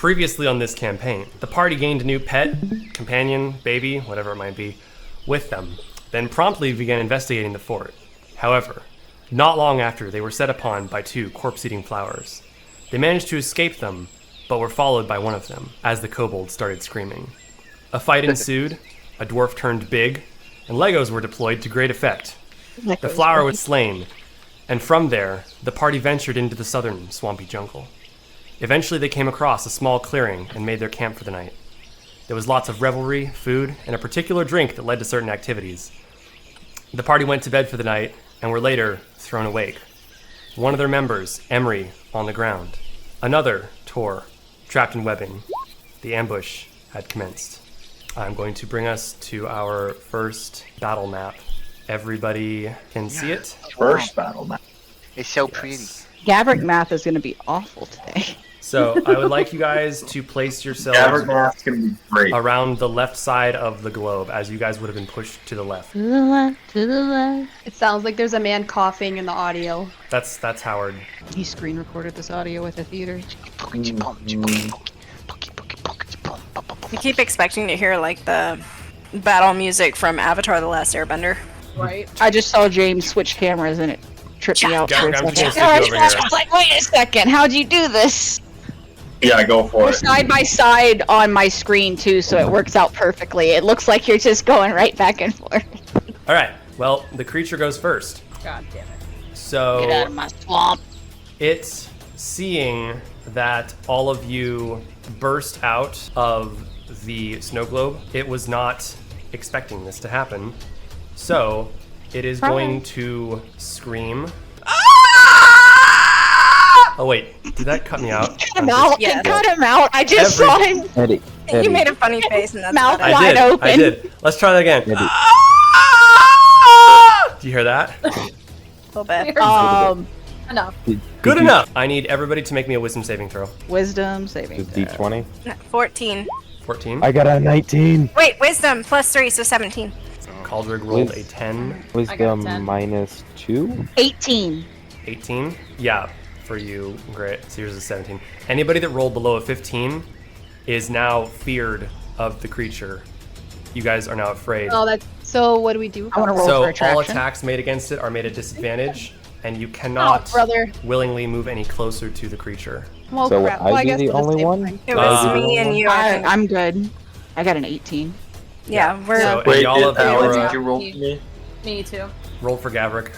Previously on this campaign, the party gained a new pet, companion, baby, whatever it might be, with them, then promptly began investigating the fort. However, not long after, they were set upon by 2 corpse-eating flowers. They managed to escape them, but were followed by one of them, as the kobolds started screaming. A fight ensued, a dwarf turned big, and Legos were deployed to great effect. The flower was slain, and from there, the party ventured into the southern swampy jungle. Eventually they came across a small clearing and made their camp for the night. There was lots of revelry, food, and a particular drink that led to certain activities. The party went to bed for the night and were later thrown awake. One of their members, Emery, on the ground. Another, Tor, trapped in webbing. The ambush had commenced. I'm going to bring us to our first battle map. Everybody can see it? First battle map. It's so pretty. Gavrik math is going to be awful today. So I would like you guys to place yourselves Gavrik math's gonna be great. around the left side of the globe, as you guys would have been pushed to the left. To the left, to the left. It sounds like there's a man coughing in the audio. That's Howard. He screen recorded this audio with a theater. I keep expecting to hear like the battle music from Avatar: The Last Airbender. Right. I just saw James switch cameras and it tripped me out. Gavrik, for a I'm second. just gonna stick you over here. I was like, wait a second, how'd you do this? Yeah, go for We're it. side by side on my screen too, so it works out perfectly. It looks like you're just going right back and forth. All right. Well, the creature goes first. God damn it. So Get out of my swamp. it's seeing that all of you burst out of the snow globe. It was not expecting this to happen. So it is going to scream. Oh wait, did that cut me out? Cut him out. Yeah. Cut him out. I just saw him Eddie. You made a funny face, and that's Mouth about it. wide open. I did. Let's try that again. Eddie. Do you hear that? A little bit. Enough. Good enough. I need everybody to make me a wisdom saving throw. Wisdom saving. Is D20? 14. 14. I got a 19. Wait, wisdom plus 3, so 17. Caldrig rolled a 10. Wisdom 10. minus 2? 18. 18. Yeah, for you. Great. So yours is 17. Anybody that rolled below a 15 is now feared of the creature. You guys are now afraid. Oh, that's so. What do we do? I wanna roll So for attraction. all attacks made against it are made at disadvantage, and you cannot brother. willingly move any closer to the creature. Well, So crap. I well, I be guess the we'll just only save one? time. It was Uh, me and you. I think. I'm good. I got an 18. Yeah, we're. So Wait, and y'all of Alex, Venora did you roll for me? Me too. rolled for Gavrik.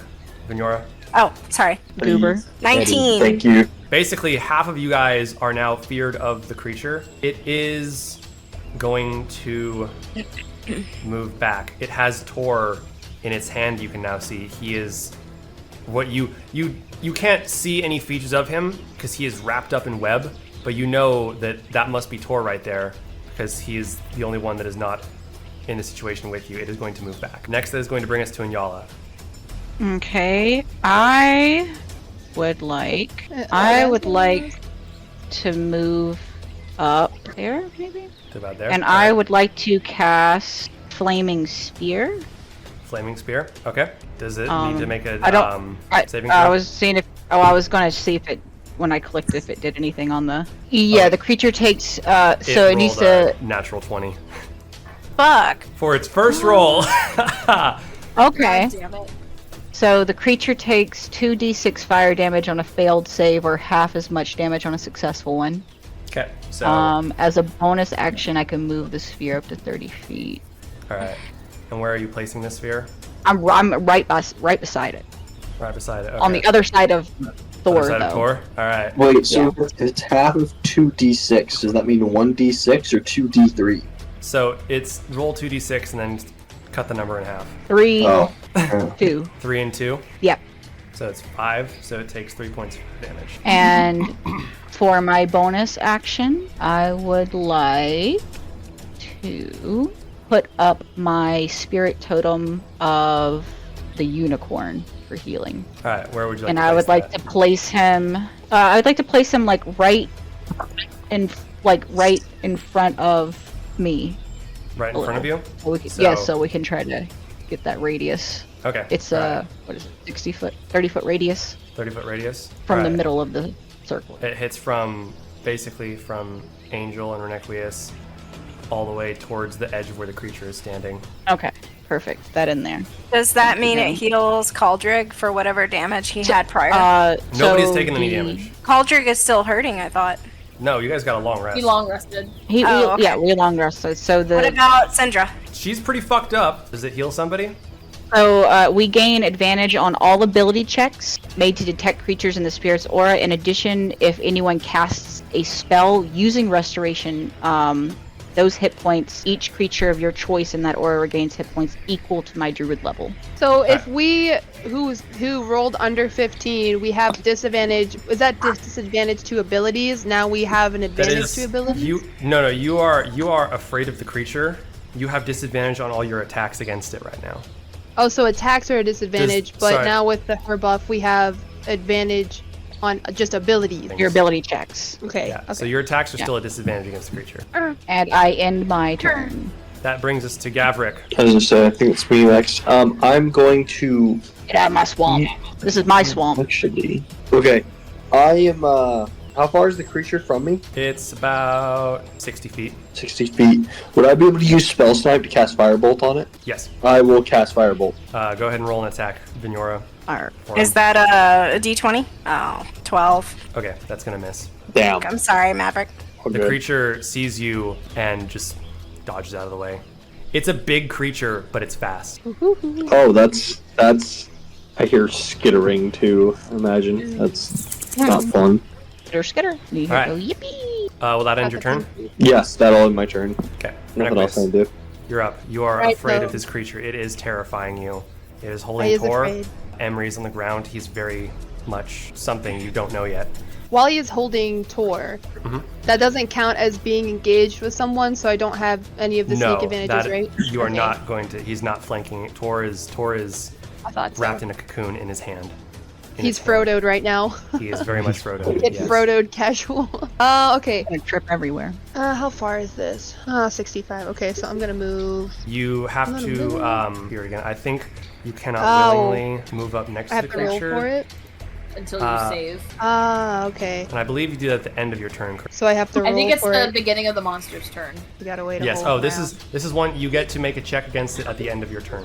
Venora. Oh, sorry. Goober. Please. 19. Thank you. Basically, half of you guys are now feared of the creature. It is going to move back. It has Tor in its hand. You can now see he is what you can't see any features of him because he is wrapped up in web, but you know that must be Tor right there because he is the only one that is not in the situation with you. It is going to move back. Next, that is going to bring us to Inyala. Okay. I would like to move up there, maybe? To about there. And I would like to cast Flaming Spear. Flaming spear. Okay. Does it need Um, to make a I don't- saving I throw? was seeing if. Oh, I was gonna see if it when I clicked if it did anything on the. Yeah, the creature takes. So it needs rolled to. a natural 20 Fuck. for its first roll. Okay. God damn it. So the creature takes 2d6 fire damage on a failed save, or half as much damage on a successful one. Okay. So As a bonus action, I can move the sphere up to 30 feet. all right. And where are you placing this sphere? I'm right beside it. Right beside it. Okay. On the other side of Thor, Other side though. of Tor. All right. Wait, so if it's half of 2d6, does that mean 1d6 or 2d3? So it's roll 2d6 and then cut the number in half. 3, Oh. 2. 3 and 2. Yep. So it's 5. So it takes 3 points of damage. And for my bonus action, I would like to put up my spirit totem of the unicorn for healing. All right. Where would you like? And to I would place like that? to place him. I'd like to place him like right in front of me. right in front of you. So we can, So- yeah, so we can try to get that radius. Okay. It's all right. what is it? 30 foot radius 30-foot radius from All the right. middle of the circle. It hits from basically from Angel and Renequius all the way towards the edge of where the creature is standing. Okay, perfect. That in there. Does that mean Okay. it heals Caldrig for whatever damage he had prior? Nobody's so taken any the- damage. Caldrig is still hurting, I thought. No, you guys got a long rest. He long rested. Yeah, we long rested. So What about Syndra? She's pretty fucked up. Does it heal somebody? we gain advantage on all ability checks made to detect creatures in the spirit's aura. In addition, if anyone casts a spell using restoration, those hit points, each creature of your choice in that aura regains hit points equal to my druid level. So if we who rolled under 15, we have disadvantage. Is that disadvantage to abilities? Now we have an That advantage is to abilities. No, you are afraid of the creature. You have disadvantage on all your attacks against it right now. Oh, so attacks are a disadvantage, but sorry. now with her buff, we have advantage on just abilities. Your ability checks. Okay. Yeah. Okay. So your attacks are still a disadvantage against the creature. And I end my turn. That brings us to Gavrik. I was gonna say, I think it's me next. I'm going to Get out of my swamp. This is my swamp. actually. Okay, I am. How far is the creature from me? It's about 60 feet. 60 feet. Would I be able to use Spell Snipe to cast Firebolt on it? Yes. I will cast Firebolt. Go ahead and roll an attack, Vignora. Alright. for Is him. that a d20? Oh, 12. Okay, that's gonna miss. Damn. I'm sorry, Maverick. All The good. creature sees you and just dodges out of the way. It's a big creature, but it's fast. Oh, that's. I hear skittering too. Imagine that's not fun. Skitter. You hear Alright. go yippee. Will that end your turn? Yes, that'll end my turn. Okay. Nothing else I Renequius, can do. you're up. You are Right, afraid so- of this creature. It is terrifying you. It is I holding is Tor. afraid. Emery's on the ground. He's very much something you don't know yet. While he is holding Tor, Mhm. that doesn't count as being engaged with someone, so I don't have any of the No, sneak advantages, that right? you are Okay. not going to. He's not flanking. Tor is I thought so. wrapped in a cocoon in his hand. In He's his hand. Frodo'd right now. He is very much Frodo. Get yes. Frodo'd casual. Okay. Gonna trip everywhere. How far is this? 65. Okay, so I'm gonna move. You have I'm to gonna move. here again. I think you cannot Oh. willingly move up next I to have the to roll creature. for it. Until you save. Okay. And I believe you do that at the end of your turn. correct? So I have to roll I think it's for the it. beginning of the monster's turn. You gotta wait a Yes. whole Oh, this round. is one you get to make a check against it at the end of your turn.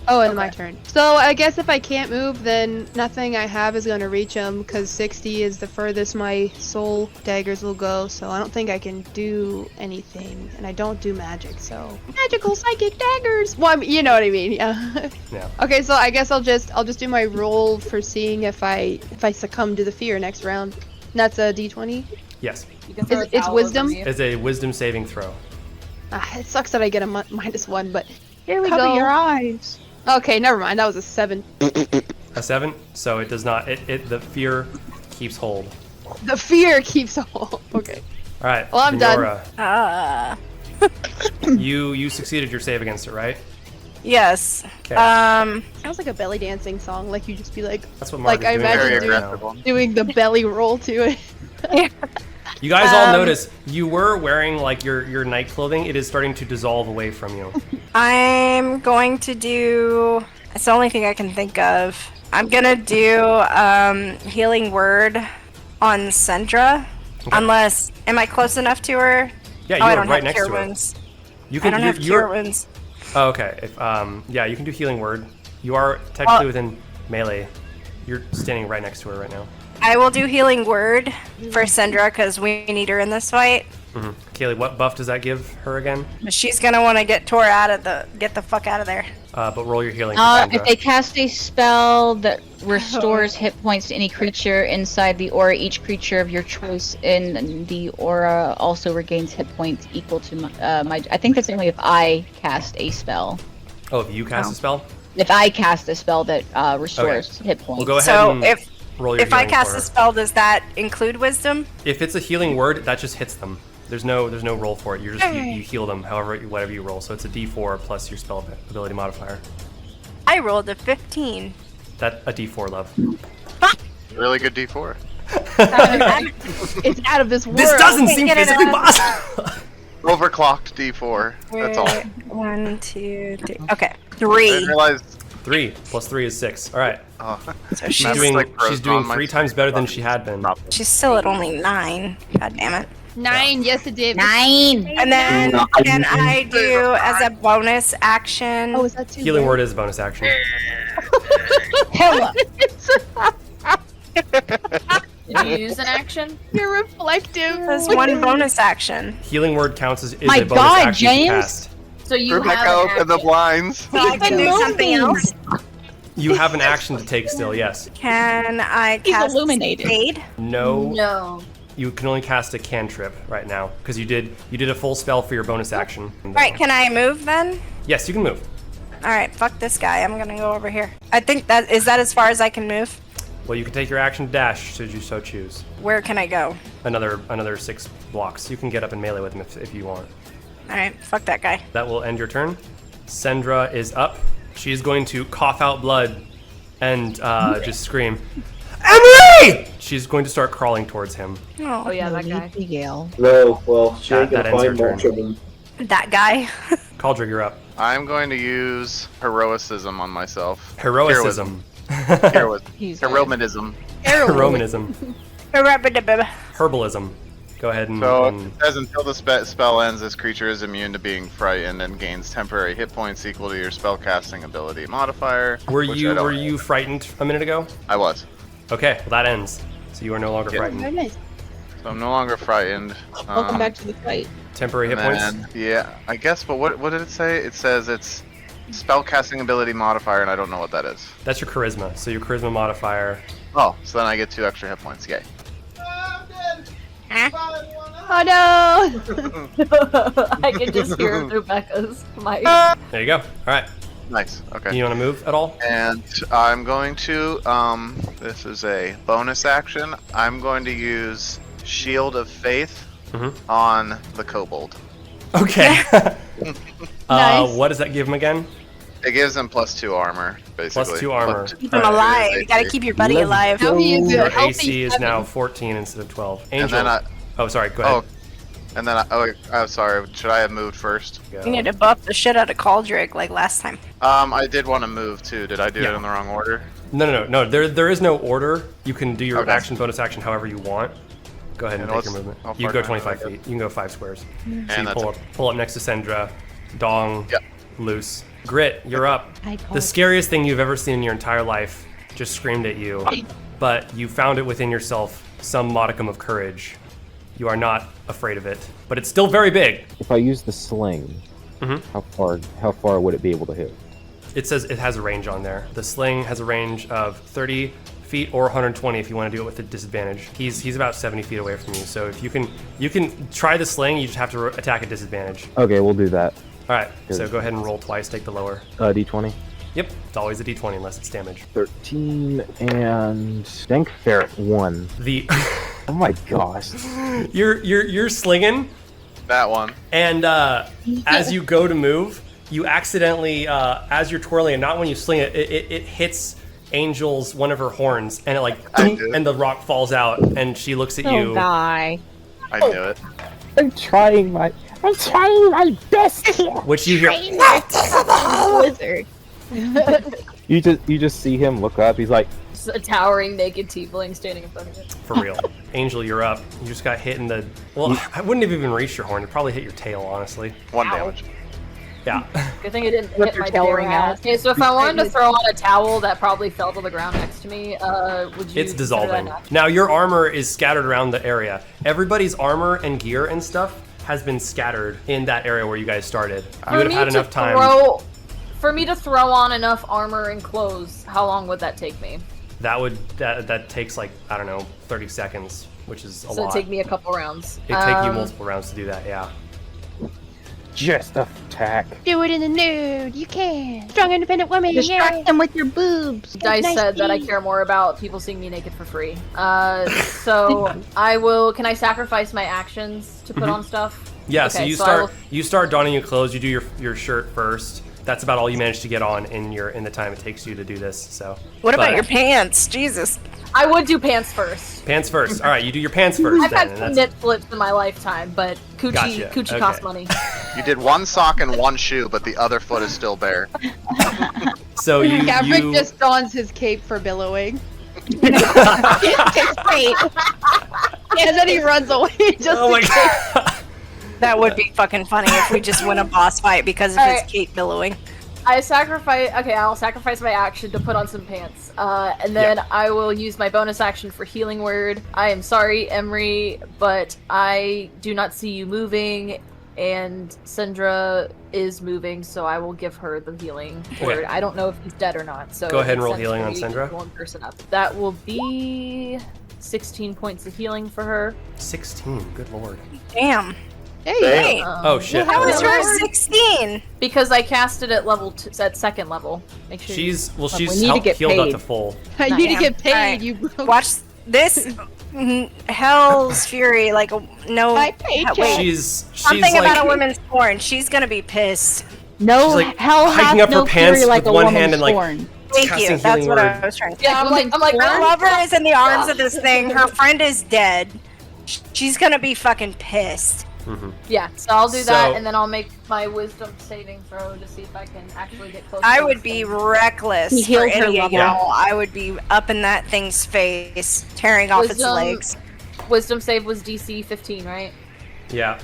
Oh, and my Okay. turn. So I guess if I can't move, then nothing I have is gonna reach him, because 60 is the furthest my soul daggers will go. So I don't think I can do anything, and I don't do magic. So magical psychic daggers. Well, I mean, you know what I mean, yeah. Yeah. Okay, so I guess I'll just do my roll for seeing if I succumb to the fear next round. And that's a D20. Yes. You can throw a It's towel wisdom? over me. It's a wisdom saving throw. It sucks that I get a -1, but here we Cover go. your eyes. Okay, never mind. That was a 7. A 7. So it does not. The fear keeps hold. The fear keeps hold. Okay. All right. Well, I'm done. Vignora, you succeeded your save against it, right? Yes. Okay. Sounds like a belly dancing song. Like you just be like That's what like, Margaret's I doing imagine right doing- now. one. doing the belly roll to it. You guys all notice you were wearing like your night clothing. It is starting to dissolve away from you. I'm going to do. It's the only thing I can think of. I'm gonna do healing word on Syndra. Unless, am I close enough to her? Yeah, Oh, you I are don't right have next cure to her. wounds. You I don't have you're- cure wounds. Oh, okay. If, yeah, you can do healing word. You are technically within melee. You're standing right next to her right now. I will do healing word for Syndra because we need her in this fight. Mm-hmm. Kaylee, what buff does that give her again? She's gonna want to get Tor get the fuck out of there. But roll your healing. For Sandra. If they cast a spell that restores hit points to any creature inside the aura, each creature of your choice in the aura also regains hit points equal to my. I think that's only if I cast a spell. Oh, if you cast a spell? If I cast a spell that restores hit points. We'll go ahead So and if roll your if I healing cast for a her. spell, does that include wisdom? If it's a healing word, that just hits them. There's no roll for it. You're just you heal them however whatever you roll. So it's a D4 plus your spell ability modifier. I rolled a 15. That a D4, love. Really good D4. It's out of this world. This doesn't Wait, seem get it physically out. possible. Overclocked D4. That's all. Wait, 1, 2, 3. Okay, I 3. didn't realize 3 plus 3 is 6. All right. Oh. So She's she's doing, like she's frozen doing on my 3 times better than she had been. she's still at only 9. God damn it. 9, yes it did. 9. And then can I do as a bonus action? Oh, is that too Healing big? word is a bonus action. Hello. Did you use an action? You're reflective. There's one bonus action. Healing word counts as My a bonus God, action if you James. cast. So you Rebecca, have an open the action. blinds. So I can do something else. You have an action to take still, yes. Can I He's cast illuminated. Spade? No, No. you can only cast a cantrip right now because you did a full spell for your bonus action. Right, can I move then? Yes, you can move. Alright, fuck this guy. I'm gonna go over here. I think that is that as far as I can move? Well, you can take your action to dash should you so choose. Where can I go? Another 6 blocks. You can get up and melee with him if you want. Alright, fuck that guy. That will end your turn. Sendra is up. She is going to cough out blood and just scream, Emily! She's going to start crawling towards him. Oh yeah, that guy. Gale. No, well, she ain't That gonna ends her find turn. much of them. That guy. Cauldron, you're up. I'm going to use heroicism on myself. Heroicism. Heroism. Heroinism. Heroism. Herbalism. Go ahead and. So it and says until the spell ends, this creature is immune to being frightened and gains temporary hit points equal to your spellcasting ability modifier. were which I you don't were have. you frightened a minute ago? I was. Okay, well that ends. So you are no longer Yeah. Very frightened. nice. So I'm no longer frightened. Welcome back to the fight. Temporary hit and points. then, yeah, I guess. But what did it say? It says it's spellcasting ability modifier, and I don't know what that is. That's your charisma. So your charisma modifier. Oh, so then I get 2 extra hit points. Yay. Oh no! I can just hear Rebecca's mic. There you go. All right. Nice. Okay. You want to move at all? And I'm going to, this is a bonus action. I'm going to use Shield of Faith Mhm. on the kobold. Okay. Nice. What does that give him again? It gives him +2 armor, basically. +2 armor. Keep him alive. You gotta keep your buddy Let's alive. Now he is Your a healthy AC is 7. now 14 instead of 12. And Angel. then I, Oh, sorry. Go ahead. and then I'm sorry. Should I have moved first? Go. You need to buff the shit out of Cauldrick like last time. I did want to move too. Did I do Yeah. it in the wrong order? No. There is no order. You can do your Okay. action, bonus action, however you want. Go ahead and And take your what's- movement. how You far go down 25 do I feet. You can go 5 squares. So you And that's pull up next to Sendra. Dong. Yep. Loose. Grit, you're up. The scariest thing you've ever seen in your entire life just screamed at you, but you found it within yourself some modicum of courage. You are not afraid of it, but it's still very big. If I use the sling, Mhm. how far would it be able to hit? It says it has a range on there. The sling has a range of 30 feet or 120 if you want to do it with a disadvantage. He's about 70 feet away from you, so if you can try the sling, you just have to attack at disadvantage. Okay, we'll do that. All right, so go ahead and roll twice. Take the lower. D20. Yep, it's always a d20 unless it's damage. 13 and Dank Ferret 1. The Oh my gosh. you're slinging, That one. and as you go to move, you accidentally as you're twirling, and not when you sling it, it hits Angel's one of her horns, and it like I knew it. and the rock falls out, and she looks at you. die. I knew it. I'm trying my best here. Which you hear. Wizard. You just see him look up. He's like, Just a towering naked tiefling standing in front of it. For real. Angel, you're up. You just got hit in the... Well, I wouldn't have even reached your horn. It probably hit your tail, honestly. 1 damage. Yeah. Good thing it didn't With hit your my tail bare ring out. ass. Okay, so if I wanted to throw on a towel that probably fell to the ground next to me, would you It's consider dissolving. that Now, your armor is scattered around the area. Everybody's armor and gear and stuff has been scattered in that area where you guys started. You would have had enough time. For me to throw on enough armor and clothes, how long would that take me? That takes like, I don't know, 30 seconds, which is a So lot. it'd take me a couple rounds. It'd take you multiple rounds to do that, yeah. just attack. Do it in the nude. You can. Strong, independent woman. Distract Yeah. them with your boobs. Dice Nice said that I teeth. care more about people seeing me naked for free. So I will. Can I sacrifice my actions to put on stuff? Yeah, so Okay, you so I start will- you start donning your clothes. You do your shirt first. That's about all you manage to get on in the time it takes you to do this. So. What about But- your pants? Jesus. I would do pants first. Pants first. All right, you do your pants first. I've then, had and some that's- knit flips in my lifetime, but coochie Gotcha, costs okay. money. You did 1 sock and 1 shoe, but the other foot is still bare. So you Gavrick just dons his cape for billowing. It's great. And then he runs away just Oh my in case. god. That would be fucking funny if we just win a boss fight because of his Alright. cape billowing. I'll sacrifice my action to put on some pants. And then I will use my bonus action for healing word. I am sorry, Emery, but I do not see you moving, and Syndra is moving, so I will give her the healing word. I don't know if he's dead or not, so Go ahead it and roll makes sense healing for on me to Syndra. keep one person up. That will be 16 points of healing for her. 16. Good lord. Damn. Hey, Oh shit. How is Lord. yours 16? Because I cast it at at second level. Make sure She's we she's need to get healed up paid. to full. you need to Damn. get paid, Alright. you broke. Watch this. Hell's Fury, like, no. My paycheck. Wait, She's something like about a woman's scorn. She's gonna be pissed. No She's, like, hell hiking hath up her no pants fury like with a one woman's hand and, like, scorn. Thank casting you. That's healing what word. I was trying to say. Yeah, I'm like, Her lover is in the arms of this thing. Her friend is dead. She's gonna be fucking pissed. Yeah, so I'll do that, So- and then I'll make my wisdom saving throw to see if I can actually get close. I to would this be thing. reckless He for healed her any of level. y'all. I would be up in that thing's face, tearing off its Wisdom- legs. Wisdom save was DC 15, right? Yeah.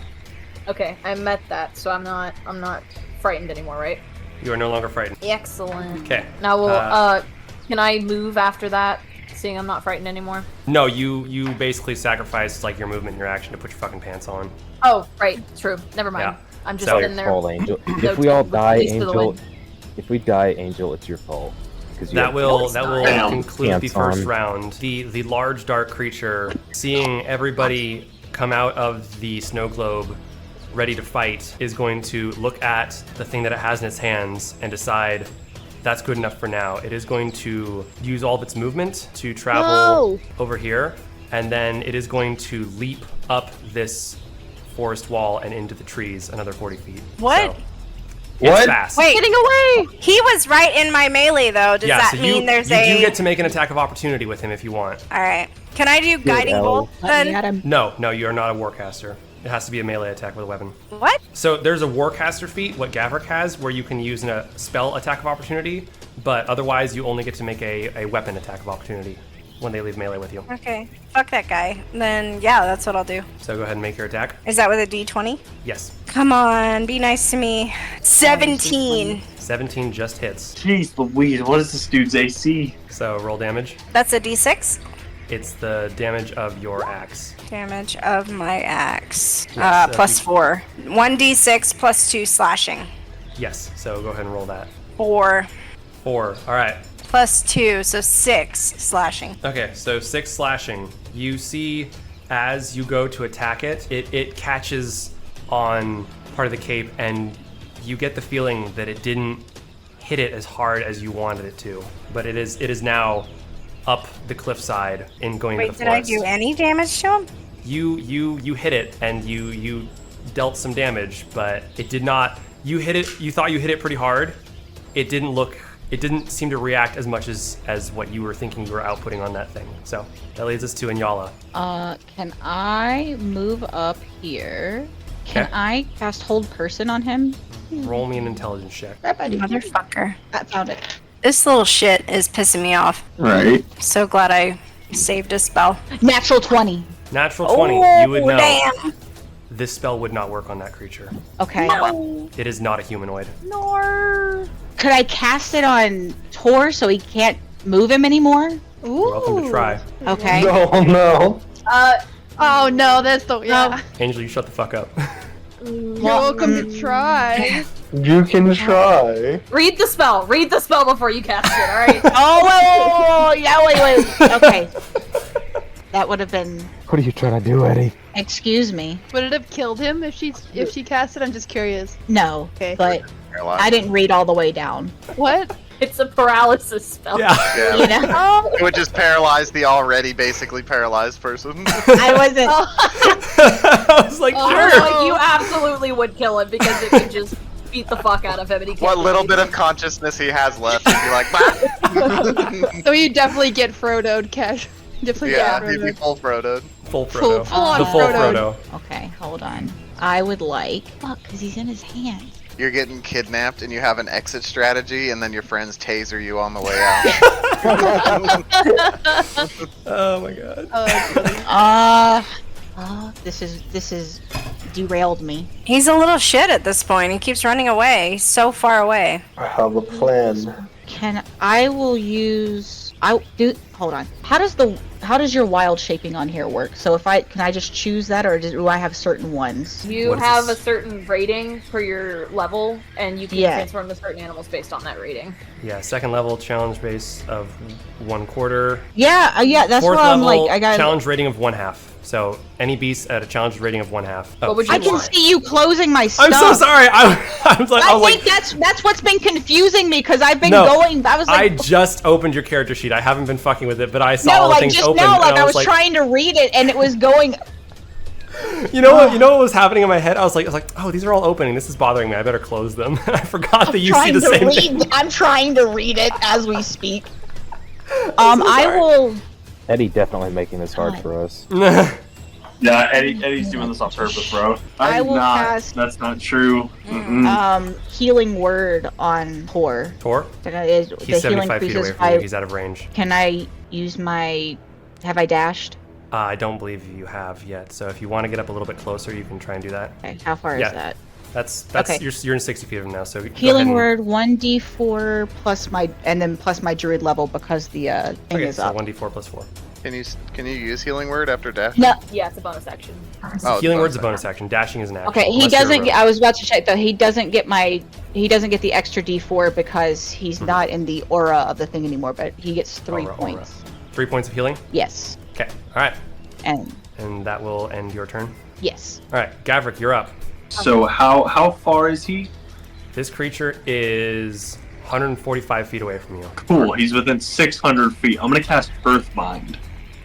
Okay, I met that, so I'm not frightened anymore, right? You are no longer frightened. Excellent. Okay. Now we'll can I move after that, seeing I'm not frightened anymore? No, you basically sacrificed like your movement and your action to put your fucking pants on. Oh, right, true. Never mind. Yeah. I'm just So- in there. Fault, Angel. No If we all time, die, release to the Angel. wind. If we die, Angel, it's your fault. 'Cause you That have- will it's that will not. Damn. conclude the Pants first on. round. The large dark creature, seeing everybody come out of the snow globe ready to fight, is going to look at the thing that it has in its hands and decide that's good enough for now. It is going to use all of its movement to travel No. over here, and then it is going to leap up this forest wall and into the trees another 40 feet. What? So, it's What? fast. Wait, Getting away! he was right in my melee though. Does Yeah, that so mean you there's do a? get to make an attack of opportunity with him if you want. All right. Can I do guiding Ellie. bolt Let me then? at him. No, you are not a warcaster. It has to be a melee attack with a weapon. What? So there's a warcaster feat, what Gavrick has, where you can use a spell attack of opportunity, but otherwise you only get to make a weapon attack of opportunity when they leave melee with you. Okay. Fuck that guy. Then yeah, that's what I'll do. So go ahead and make your attack. Is that with a D20? Yes. Come on, be nice to me. 17. 17 just hits. Jeez Louise, what is this dude's AC? So roll damage. That's a D6. It's the damage of your axe. Damage of my axe. Yes, Plus you- 4. 1d6 plus 2 slashing. Yes, so go ahead and roll that. 4 4. All right. plus 2, so 6 slashing. Okay, so 6 slashing. You see as you go to attack it, it catches on part of the cape, and you get the feeling that it didn't hit it as hard as you wanted it to. But it is now up the cliffside and going to Wait, the did I forest. do any damage to him? You hit it, and you dealt some damage, but it did not. You hit it. You thought you hit it pretty hard. It didn't seem to react as much as what you were thinking you were outputting on that thing. So that leads us to Inyala. Can I move up here? Can Okay. I cast hold person on him? Roll me an intelligence check. Motherfucker. I found it. This little shit is pissing me off. Right. So glad I saved a spell. Natural 20. Natural 20. Oh, You would know damn. this spell would not work on that creature. Okay. It is not a humanoid. Nor. Could I cast it on Tor so he can't move him anymore? You're welcome to try. Okay. No, no. Oh no, that's the Angel, you shut the fuck up. You're welcome to try. You can try. Read the spell. Read the spell before you cast it. All right. Oh, wait. Yeah, wait. Okay. That would have been. What are you trying to do, Eddie? Excuse me. Would it have killed him if she cast it? I'm just curious. No. Okay. But I didn't read all the way down. What? It's a paralysis spell. Yeah. Yeah. You know? It would just paralyze the already basically paralyzed person. I wasn't. I was like, Oh, sure. like, you absolutely would kill him because it could just beat the fuck out of him and he can't What do little bit of anything. consciousness he has left, he'd be like, bah! So you definitely get Frodo'd, Cash. Definitely Yeah, get he'd be Frodo'd. full Frodo'd. Full Frodo. Full on The full Frodo. Frodo. Okay, hold on. I would like. Fuck, because he's in his hand. you're getting kidnapped and you have an exit strategy, and then your friends taser you on the way out. Oh my god. This is derailed me. He's a little shit at this point. He keeps running away. He's so far away. I have a plan. Hold on. How does your wild shaping on here work? So can I just choose that, or do I have certain ones? You What is have this? a certain rating for your level, and you can Yeah. transform to certain animals based on that rating. Yeah, second level challenge base of 1/4. Yeah, that's Fourth why I'm level like, I got. challenge rating of 1/2. So any beast at a challenge rating of 1/2. Oh, What would you I can want? see you closing my stuff. I'm so sorry. I was like, I think that's what's been confusing me because I've been No, going. I was I like, just opened your character sheet. I haven't been fucking with it, but I saw no, all the like things just open. now, and like I was like, trying to read it and it was going. You know what was happening in my head? I was like, oh, these are all opening. This is bothering me. I better close them. I forgot that you see the same thing. I'm trying to read it as we speak. I'm so I sorry. will. Eddie definitely making this hard for us. Yeah, Eddie's doing this on purpose, bro. I will not. cast- That's not true. Mm-mm. Healing word on Tor. Tor? The He's 75 healing feet increases away from by. you. He's out of range. Can I use my? Have I dashed? I don't believe you have yet. So if you want to get up a little bit closer, you can try and do that. Okay, how far Yeah. is that? That's Okay. you're in 60 feet of him now. So go ahead Healing and- word 1d4 plus my my druid level because the thing Okay, is so up. 1d4 plus 4. Can you use healing word after dash? No. Yeah, it's a bonus action. Oh, it's Healing word's a action. bonus action. Dashing is an action. Okay, he unless you're doesn't. a Get, rogue. I was about to check though. He doesn't get the extra d4 because he's not in the aura of the thing anymore. But he gets 3 Aura. points. 3 points of healing. Yes, Okay. All right. and that will end your turn. yes. All right, Gavrik, you're up. So how far is he? This creature is 145 feet away from you. Cool. He's within 600 feet. I'm gonna cast Earthbind.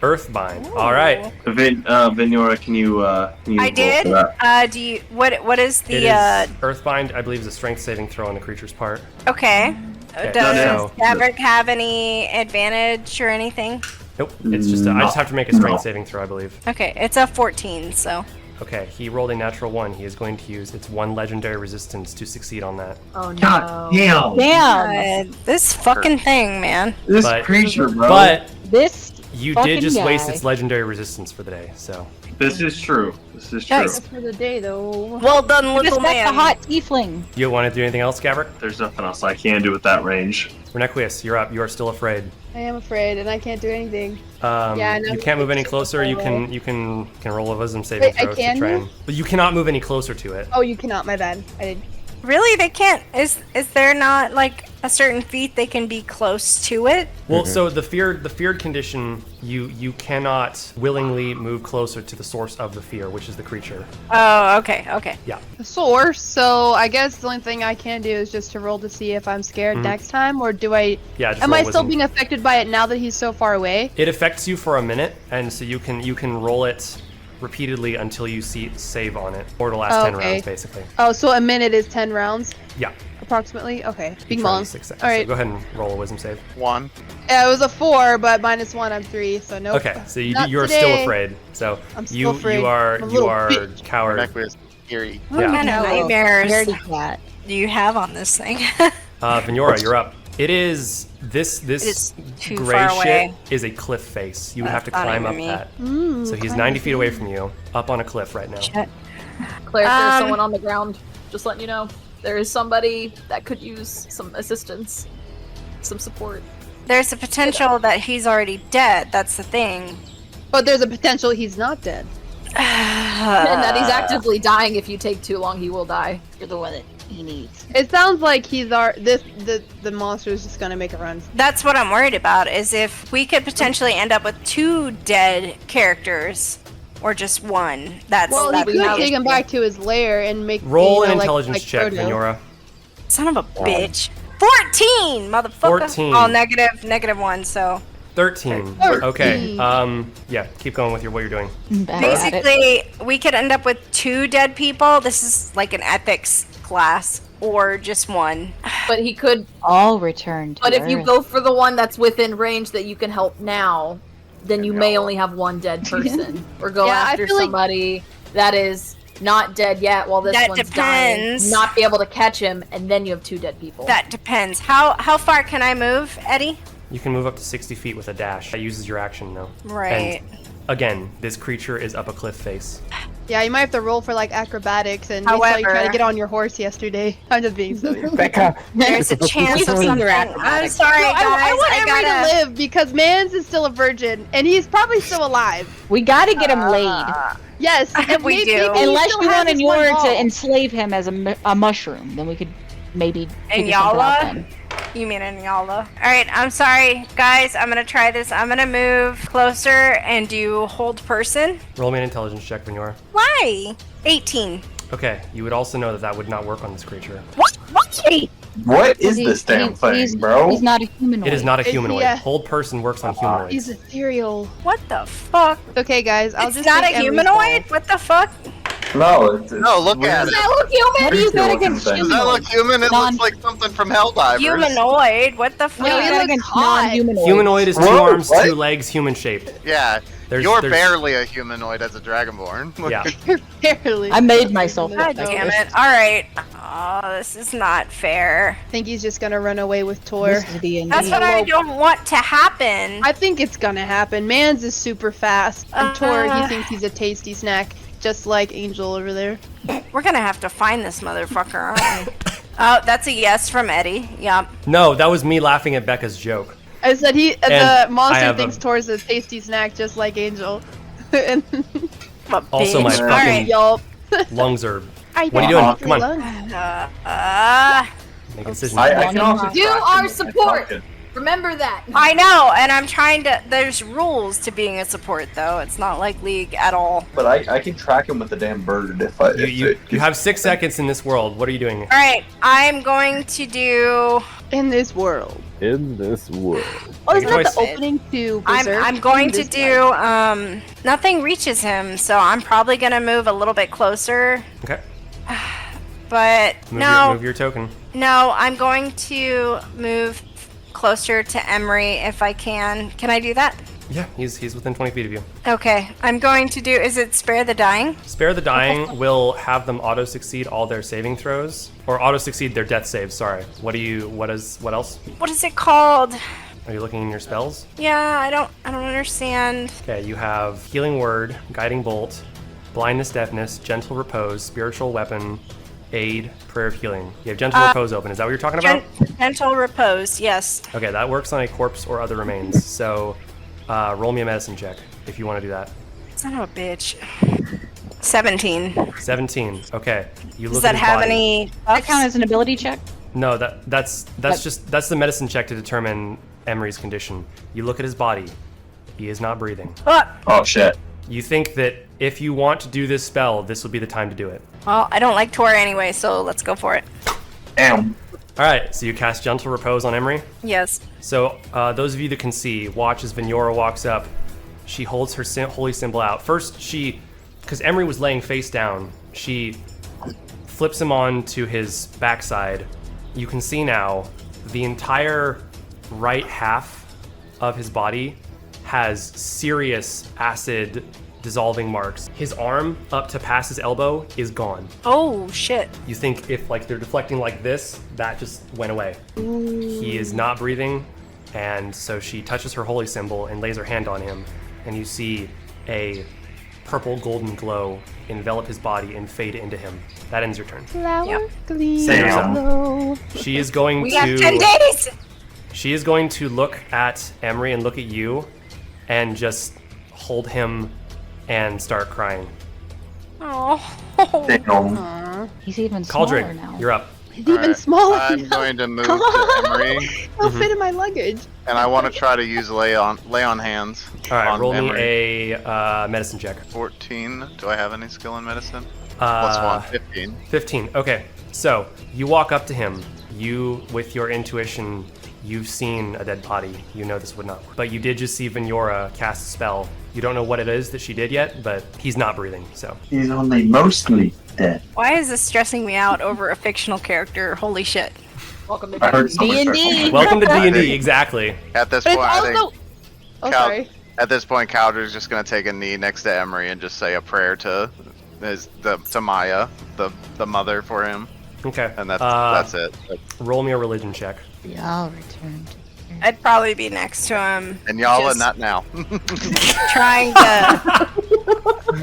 Earthbind. All right. Vinora, can you I roll did. for that? Do you? What is It the? is Earthbind. I believe is a strength saving throw on the creature's part. Okay. Okay, Does so- Gavrik have any advantage or anything? Nope. It's just I just have to make a strength saving throw, I believe. Okay, it's a 14, so. Okay. He rolled a natural 1. He is going to use its 1 legendary resistance to succeed on that. Oh no. God damn! Damn. This fucking thing, man. This But- creature, bro. But This. you Fucking did just waste guy. its legendary resistance for the day. So this is true. This is true. Nice. For the day, though. Well done, Just little that's man. a hot tiefling. you want to do anything else, Gavrik? There's nothing else I can do with that range. Renequius, you're up. You are still afraid. I am afraid, and I can't do anything. Yeah, I know. You can't move any It's closer. You far can roll a wisdom saving Wait, I throw to can try move? and. But you cannot move any closer to it. Oh, you cannot. My bad. I did. Really? They can't. Is there not like a certain feat they can be close to it? Well, so the feared condition, you cannot willingly move closer to the source of the fear, which is the creature. Oh, okay, okay. Yeah. The source. So I guess the only thing I can do is just to roll to see if I'm scared next time, or do I? Yeah. Just Am roll I still wisdom. being affected by it now that he's so far away? It affects you for a minute, and so you can roll it repeatedly until you see save on it, or it'll last 10 Okay. rounds basically. Oh, so a minute is 10 rounds, Yeah. approximately. Okay. Big Each round mom. is 6 seconds. All So right. go ahead and roll a wisdom save. 1. Yeah, it was a 4, but -1, I'm 3, so nope. Okay, so Not you're today. still afraid. So I'm still you afraid. are I'm a you little are bitch. coward. Renequius, eerie. What Yeah. kind of No. nightmares Scaredy cat. do you have on this thing? Vinora, you're up. It is this is too gray far shit away. is a cliff face. You would have That's to not climb even up me. that. So he's 90 feet away from you, up on a cliff right now. Shit. Claire, there's Um, someone on the ground. Just letting you know. There is somebody that could use some assistance, some support. There's a potential that he's already dead. That's the thing. But there's a potential he's not dead. And that he's actively dying. If you take too long, he will die. You're the one that he needs. It sounds like the monster is just gonna make a run. That's what I'm worried about. Is if we could potentially end up with 2 dead characters, or just one. That's Well, he that could take him back to his lair and make Roll you know, an like- intelligence like check, Frodo. Vinora. Son of a bitch. 14, motherfucker. 14. Oh, -1. So 13. 13. Okay. Yeah. Keep going with what you're doing. Bad at it. basically, we could end up with 2 dead people. This is like an ethics class, or just 1. But he could. All return to But if you Earth. go for the one that's within range that you can help now, then you may only have one dead person. Or go Yeah, I after feel like- somebody that is not dead yet while this That one's depends. dying, not be able to catch him, and then you have 2 dead people. That depends. How far can I move, Eddie? You can move up to 60 feet with a dash. That uses your action, though. Right. And again, this creature is up a cliff face. Yeah, you might have to roll for like acrobatics, and we saw you try However- to get on your horse yesterday. I'm just being silly. Becca. There's a chance of Please something. your I'm acrobatics. sorry, No, guys. I want I Emery gotta. to live because Mans is still a virgin, and he's probably still alive. We gotta get him laid. Yes, and We maybe, do. maybe he Unless still you has want his in one order ball. to enslave him as a mushroom, then we could maybe figure something out Yala? then. You mean Anyala? Alright, I'm sorry. Guys, I'm gonna try this. I'm gonna move closer and do hold person. Roll me an intelligence check when you are. Why? 18. Okay, you would also know that that would not work on this creature. What? What is He- this damn thing, he's, bro? He's not a humanoid. It is not a It's- humanoid. yeah. Hold person works on humanoids. He's ethereal. What the fuck? Okay, guys, I'll It's just not a take Emery's humanoid? ball. What the fuck? No, it's No, look at it. Does that look human? What do you got Looking against thing. Does that look humanoids? human? It Non- looks like something from Helldivers. Humanoid? What the fuck? No, What do he you got looks against hot. non-humanoids? Humanoid is 2 Whoa, arms, what? 2 legs, human shaped. Yeah, There's- you're there's- barely a humanoid as a Dragonborn. Yeah. Barely. I made myself. God damn it. Alright. Oh, this is not fair. I think he's just gonna run away with Tor. This is D&D. That's what I don't want to happen. I think it's gonna happen. Mans is super fast, and Tor, he Uh. thinks he's a tasty snack, just like Angel over there. We're gonna have to find this motherfucker, aren't we? Oh, that's a yes from Eddie. Yup. No, that was me laughing at Becca's joke. I said the And I monster have thinks a- Tor's a tasty snack, just like Angel. And Also, my Bitch. fucking Alright. yup. lungs are. I What are you doing? Come on. on. Make a decision. I can also Do track our him support. with Remember that. I know, and I'm trying to. There's rules to being a support, though. It's not like League at all. But I can track him with the damn bird if I. You have 6 seconds in this world. What are you doing? Alright, I'm going to do. In this world. in this world. Oh, Make isn't a that choice. the opening to Berserk? I'm going In to this do. life? Nothing reaches him, so I'm probably gonna move a little bit closer. Okay. But Move your token. no, I'm going to move closer to Emery if I can. Can I do that? Yeah, he's within 20 feet of you. Okay, I'm going to do. Is it Spare the Dying? Spare the Dying will have them auto succeed all their saving throws, or auto succeed their death saves. Sorry. What else? What is it called? Are you looking in your spells? Yeah, I don't understand. Okay, you have Healing Word, Guiding Bolt, Blindness, Deafness, Gentle Repose, Spiritual Weapon, Aid, Prayer of Healing. You have Gentle Repose open. Is that what you're talking about? Gentle Repose, yes. Okay, that works on a corpse or other remains. So, roll me a medicine check if you want to do that. Son of a bitch. 17. 17. Okay. You look Does that at his have body. any That buffs? count as an ability check? No, that's the medicine check to determine Emery's condition. You look at his body. He is not breathing. Oh shit. You think that if you want to do this spell, this will be the time to do it. Well, I don't like Tor anyway, so let's go for it. Damn. All right, so you cast Gentle Repose on Emery. Yes. So those of you that can see, watch as Vignora walks up. She holds her holy symbol out. First, because Emery was laying face down, she flips him on to his backside. You can see now the entire right half of his body has serious acid dissolving marks. His arm up to past his elbow is gone. Oh, shit. You think if they're deflecting like this, that just went away. He is not breathing, and so she touches her holy symbol and lays her hand on him, and you see a purple golden glow envelop his body and fade into him. That ends your turn. Flower gleams Damn. low. She is going We to got 10 days! She is going to look at Emery and look at you and just hold him and start crying. Oh. Damn. He's even smaller Caldric, now. you're up. It's even Alright, smaller. I'm now. going to move to Emery, It'll fit in my luggage. and I want to try to use lay on hands. All right, on roll Emery. me a medicine check. 14. Do I have any skill in medicine? Uh, Plus 1. 15. 15. Okay, so you walk up to him. You, with your intuition, you've seen a dead body. You know this would not work. But you did just see Vignora cast a spell. You don't know what it is that she did yet, but he's not breathing, so. He's only mostly dead. Why is this stressing me out over a fictional character? Holy shit. Welcome to I heard D&D. someone D&D. say- Welcome to D&D, exactly. At this But point, it's I think also. Oh, Cal- sorry. at this point, Caldrick's just going to take a knee next to Emery and just say a prayer to is to Maya, the mother for him, Okay. and that's it. Roll me a religion check. I'll return to I'd probably be next to him, And y'all are Just- not now. trying to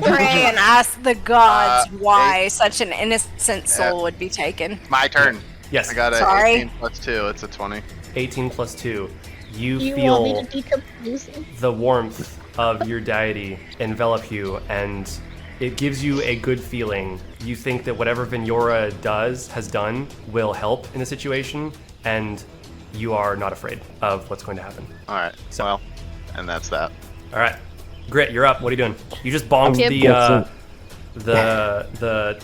pray and ask the gods why such an innocent soul would be taken. My turn. Yes. I got a Sorry. 18 plus 2. It's a 20. 18 plus 2. You You feel want me to be confusing? the warmth of your deity envelop you, and it gives you a good feeling. You think that whatever Vignora has done, will help in the situation, and you are not afraid of what's going to happen. All right. So- Well, and that's that. All right, Grit, you're up. What are you doing? You just bonked the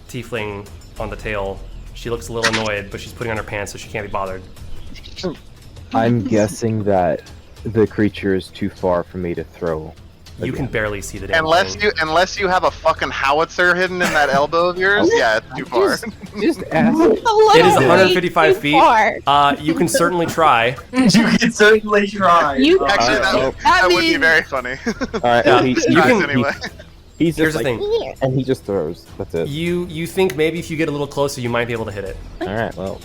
tiefling on the tail. She looks a little annoyed, but she's putting on her pants, so she can't be bothered. I'm guessing that the creature is too far for me to throw. You can again. barely see the damn Unless thing. you have a fucking howitzer hidden in that elbow of yours, yeah, it's too far. Just ask. It is 155 feet. Far. You can certainly try. You can certainly try. You- Actually, Alright, that would be means- very funny. All right, Yeah, he, you can- anyway. he's Here's just the like, thing. and he just throws. That's it. You think maybe if you get a little closer, you might be able to hit it. All right, well,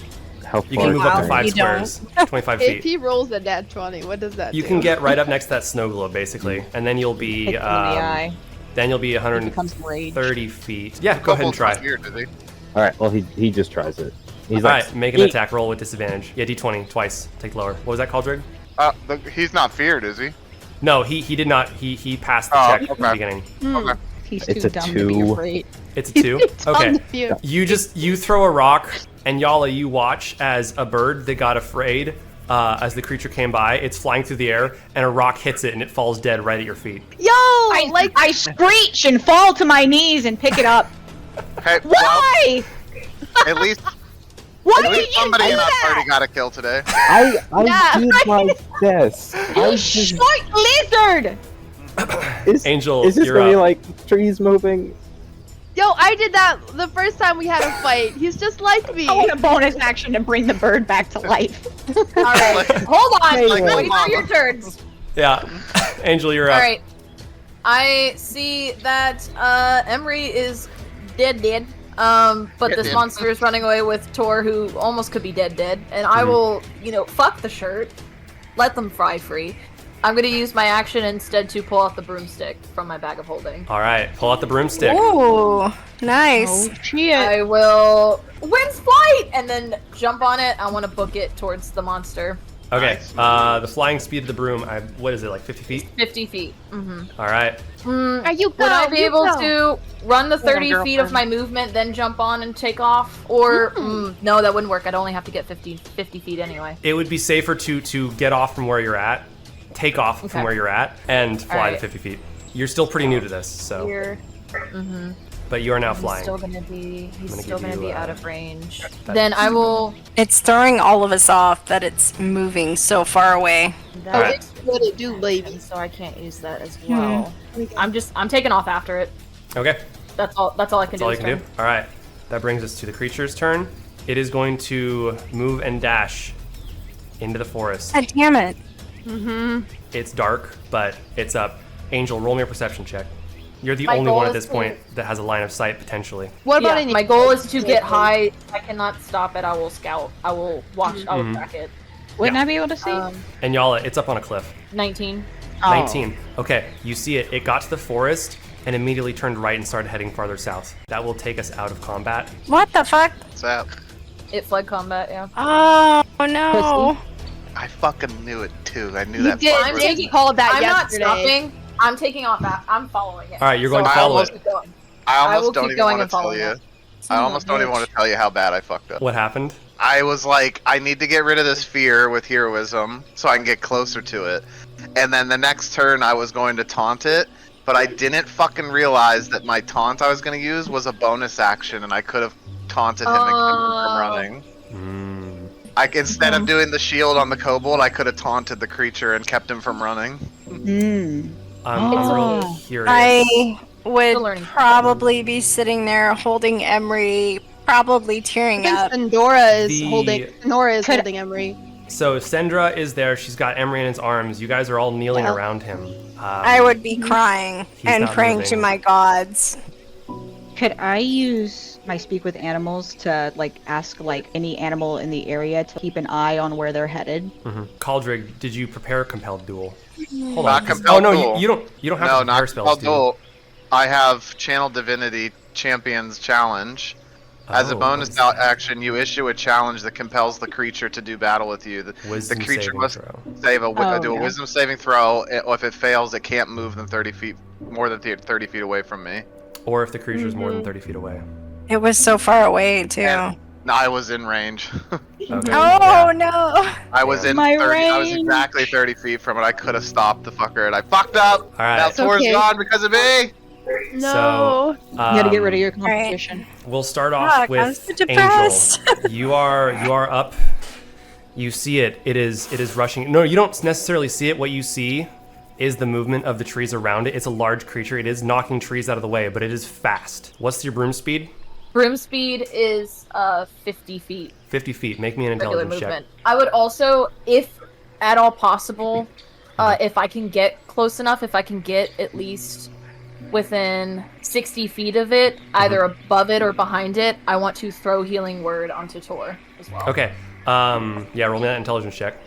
how far? You can move up to is 5 you squares, 25 If feet. he rolls a nat 20, what does that You do? can get right up next to that snow globe, basically, and then you'll be hit them in the eye. then you'll be It becomes rage. 130 feet. Yeah, go ahead and try. Here, does he? All right, well, he just tries it. He's All like, right, make an attack roll with disadvantage. Yeah, d20 twice. Take lower. What was that called, Drig? He's not feared, is he? No, he did not. He passed the Oh, check at the okay. beginning. Okay. He's It's too a dumb to be 2. afraid. It's a 2. It's on Okay. the view. You throw a rock, and Yala, you watch as a bird that got afraid as the creature came by. It's flying through the air, and a rock hits it, and it falls dead right at your feet. Yo, I screech and fall to my knees and pick it up. Okay. Why? Well, at least Why at did least you somebody do in our that? party got a kill today. I Yeah. did my best. You short lizard! Angel, is this you're gonna be up. like trees moving? Yo, I did that the first time we had a fight. He's just like me. I want a bonus action to bring the bird back to life. All right, hold on. Like Wait mama. for your turns. Yeah, Angel, you're up. All right. I see that Emery is dead. But Yeah, this dead. monster is running away with Tor, who almost could be dead. And I will, fuck the shirt, let them fry free. I'm gonna use my action instead to pull out the broomstick from my bag of holding. All right, pull out the broomstick. Ooh, nice. I will winds flight and then jump on it. I want to book it towards the monster. Okay, Nice. the flying speed of the broom, what is it, like 50 feet? 50 feet. Mm-hmm. All right. Are you Would I be able to run the 30 Yeah, feet of my movement, then jump on and take off? Or, no, that wouldn't work. I'd only have to get 50 feet anyway. It would be safer to get off from where you're at, take off from Okay. where you're at, and fly Alright. to 50 feet. You're still pretty new to this, so, Here. but you are now He's flying. still gonna be. He's gonna still give gonna you, be out of range. that- Then I will. It's throwing all of us off that it's moving so far away. Oh, Alright. it's what it do, baby. So I can't use that as well. I'm taking off after it. Okay, That's all I can that's do. all you this can do. turn. All right, that brings us to the creature's turn. It is going to move and dash into the forest. God damn it. It's dark, but it's up. Angel, roll me a perception check. You're the My only goal one at is this to- point that has a line of sight potentially. What about Yeah, any? my goal is to get high. I cannot stop it. I will scout. I will watch. I Mm-hmm. will track it. Wouldn't I be able to see? And Yala, it's up on a cliff. 19. 19. Okay, you see it. It got to the forest and immediately turned right and started heading farther south. That will take us out of combat. What the fuck? What's that? It fled combat. Yeah. Oh no. I fucking knew it too. I knew You that. did. fucker I'm was- taking- called that I'm not yesterday. stopping. I'm taking off. I'm following it. All right, you're going to I follow almost- it. Keep going. I I will almost don't keep even going want and to tell following you. it. I almost don't even want to tell you how bad I fucked up. What happened? I was like, I need to get rid of this fear with heroism so I can get closer to it. And then the next turn I was going to taunt it, but I didn't fucking realize that my taunt I was going to use was a bonus action and I could have taunted him and kept him from running. Instead of doing the shield on the kobold, I could have taunted the creature and kept him from running. I'm really curious. I would Still learning. probably be sitting there holding Emery, probably I tearing think up. Sendora is The- holding. Nora is Could- holding Emery. So Sendra is there. She's got Emery in his arms. You guys are all kneeling Yeah. around him. I would be crying He's and not praying moving. to my gods. Could I use my speak with animals to like ask like any animal in the area to keep an eye on where they're headed? Caldrig, did you prepare a compelled duel? Hold Not on. compelled no, duel. you don't have No, to prepare not spells, compelled do you? duel. I have Channel Divinity Champions Challenge. As a Oh, bonus what is that? action, you issue a challenge that compels the creature to do battle with you. The Wisdom creature saving must throw. do a yeah. wisdom saving throw. If it fails, it can't move more than 30 feet away from me. Or if the creature is more than 30 feet away. It was so far away too. And I was in range. Okay. Oh yeah. no! I was in My 30. I was range. exactly 30 feet from it. I could have stopped the fucker, and I fucked up. All right. Now Tor's okay. gone because of me. No. So, You gotta get rid of your competition. We'll start off Fuck, I'm with so depressed. Angel. You are up. You see it. It is rushing. No, you don't necessarily see it. What you see is the movement of the trees around it. It's a large creature. It is knocking trees out of the way, but it is fast. What's your broom speed? Broom speed is 50 feet. 50 feet. Make me an Regular intelligence check. movement. I would also, if at all possible, if I can get close enough, if I can get at least within 60 feet of it, either above it or behind it, I want to throw Healing Word onto Tor as well. Okay. Yeah, roll me that intelligence check.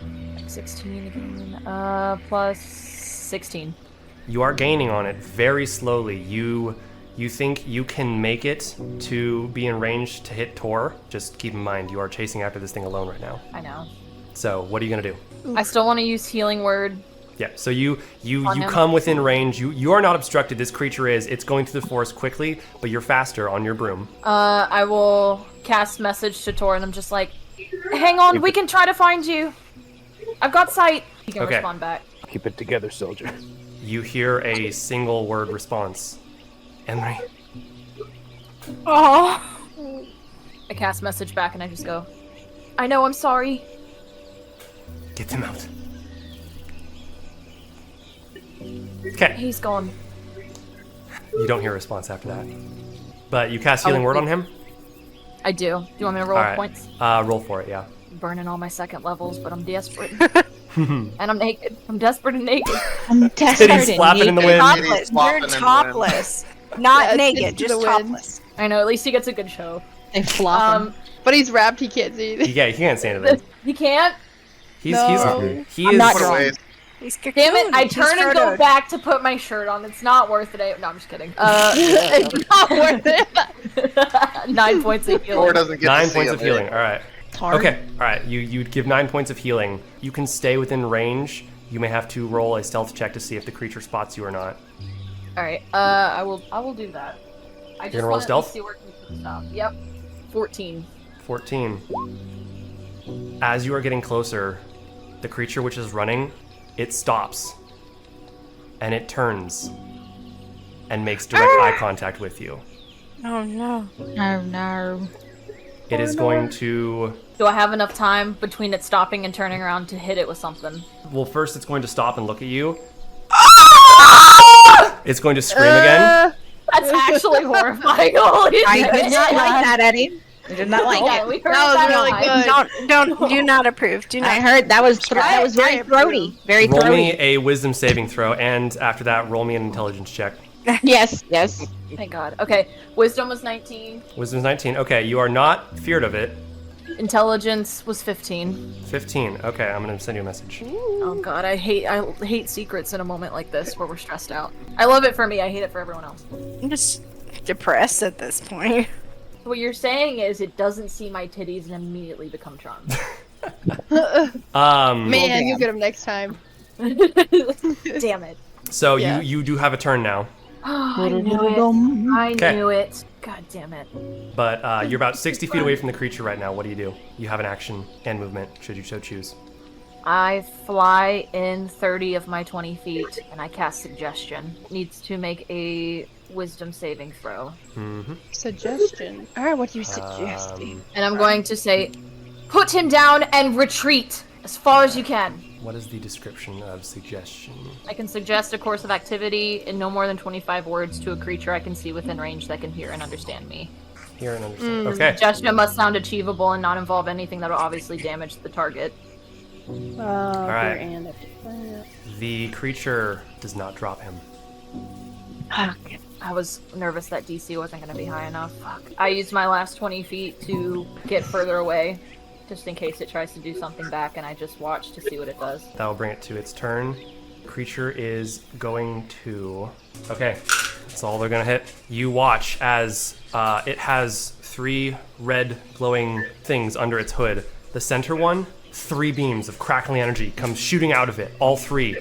16 again, plus 16. You are gaining on it very slowly. You think you can make it to be in range to hit Tor. Just keep in mind, you are chasing after this thing alone right now. I know. So, what are you going to do? I still want to use Healing Word. Yeah, so you On him. come within range. You are not obstructed. This creature is. It's going through the forest quickly, but you're faster on your broom. I will cast message to Tor, and I'm just like, hang on, we can try to find you. I've got sight. He can Okay. respond back. Keep it together, soldier. You hear a single word response. Emery. Oh. I cast message back, and I just go, I know, I'm sorry. Get them out. Okay. He's gone. You don't hear a response after that. But you cast Oh, healing word wait. on him? I do. Do you want me to roll All right. points? Roll for it, yeah. Burning all my second levels, but I'm desperate. And I'm naked. I'm desperate and naked. I'm desperate Titties flapping in the wind. Topless. Flopping You're in the wind. topless. Not Yeah, naked, it's just the wind. topless. I know, at least he gets a good show. They flop 'em. But he's wrapped, he can't see it. Yeah, he can't say anything. He can't? He's No. he I'm is not Put drunk. away. He's Damn it, I cocooned. turn He's and go photoed. back to put my shirt on. It's not worth it. No, I'm just kidding. It's not worth it. 9 points of Tor healing. doesn't get 9 to see points him, of healing. All right. Tar. Okay. All right. You give 9 points of healing. You can stay within range. You may have to roll a stealth check to see if the creature spots you or not. Alright, I will do that. I just gonna roll wanna stealth? see where it can stop. Yep. 14. 14. As you are getting closer, the creature which is running, it stops. And it turns and makes direct eye contact with you. Oh no. No, no. It is going to... Do I have enough time between it stopping and turning around to hit it with something? Well, first it's going to stop and look at you. It's going to scream again. That's actually horrifying. Holy I shit. did not like that, Eddie. I did not like Yeah, it. we heard That was that really line. good. Do not approve. Do not. I heard that was very throaty. Very Roll throaty. me a wisdom saving throw, and after that, roll me an intelligence check. Yes, yes. Thank God. Okay, wisdom was 19. Wisdom's 19. Okay, you are not feared of it. Intelligence was 15. 15. Okay, I'm gonna send you a message. Oh God, I hate secrets in a moment like this where we're stressed out. I love it for me. I hate it for everyone else. I'm just depressed at this point. What you're saying is it doesn't see my titties and immediately become charmed. Man, you get him next time. Damn it. So Yeah. you do have a turn now, I knew it. I Okay. knew it. God damn it. but you're about 60 feet away from the creature right now. What do? You have an action and movement, should you so choose. I fly in 30 of my 20 feet and I cast Suggestion. Needs to make a wisdom saving throw. Mm-hmm. Suggestion. Alright, what are you suggesting? And I'm going to say, put him down and retreat as far as you can. What is the description of suggestion? I can suggest a course of activity in no more than 25 words to a creature I can see within range that can hear and understand me. Hear and understand. Okay. Suggestion must sound achievable and not involve anything that will obviously damage the target. Alright. And The creature does not drop him. I was nervous that DC wasn't going to be high enough. Fuck. I used my last 20 feet to get further away, just in case it tries to do something back, and I just watch to see what it does. That will bring it to its turn. Creature is going to... Okay, that's all they're going to hit. You watch as it has 3 red glowing things under its hood. The center one, 3 beams of crackling energy come shooting out of it. All 3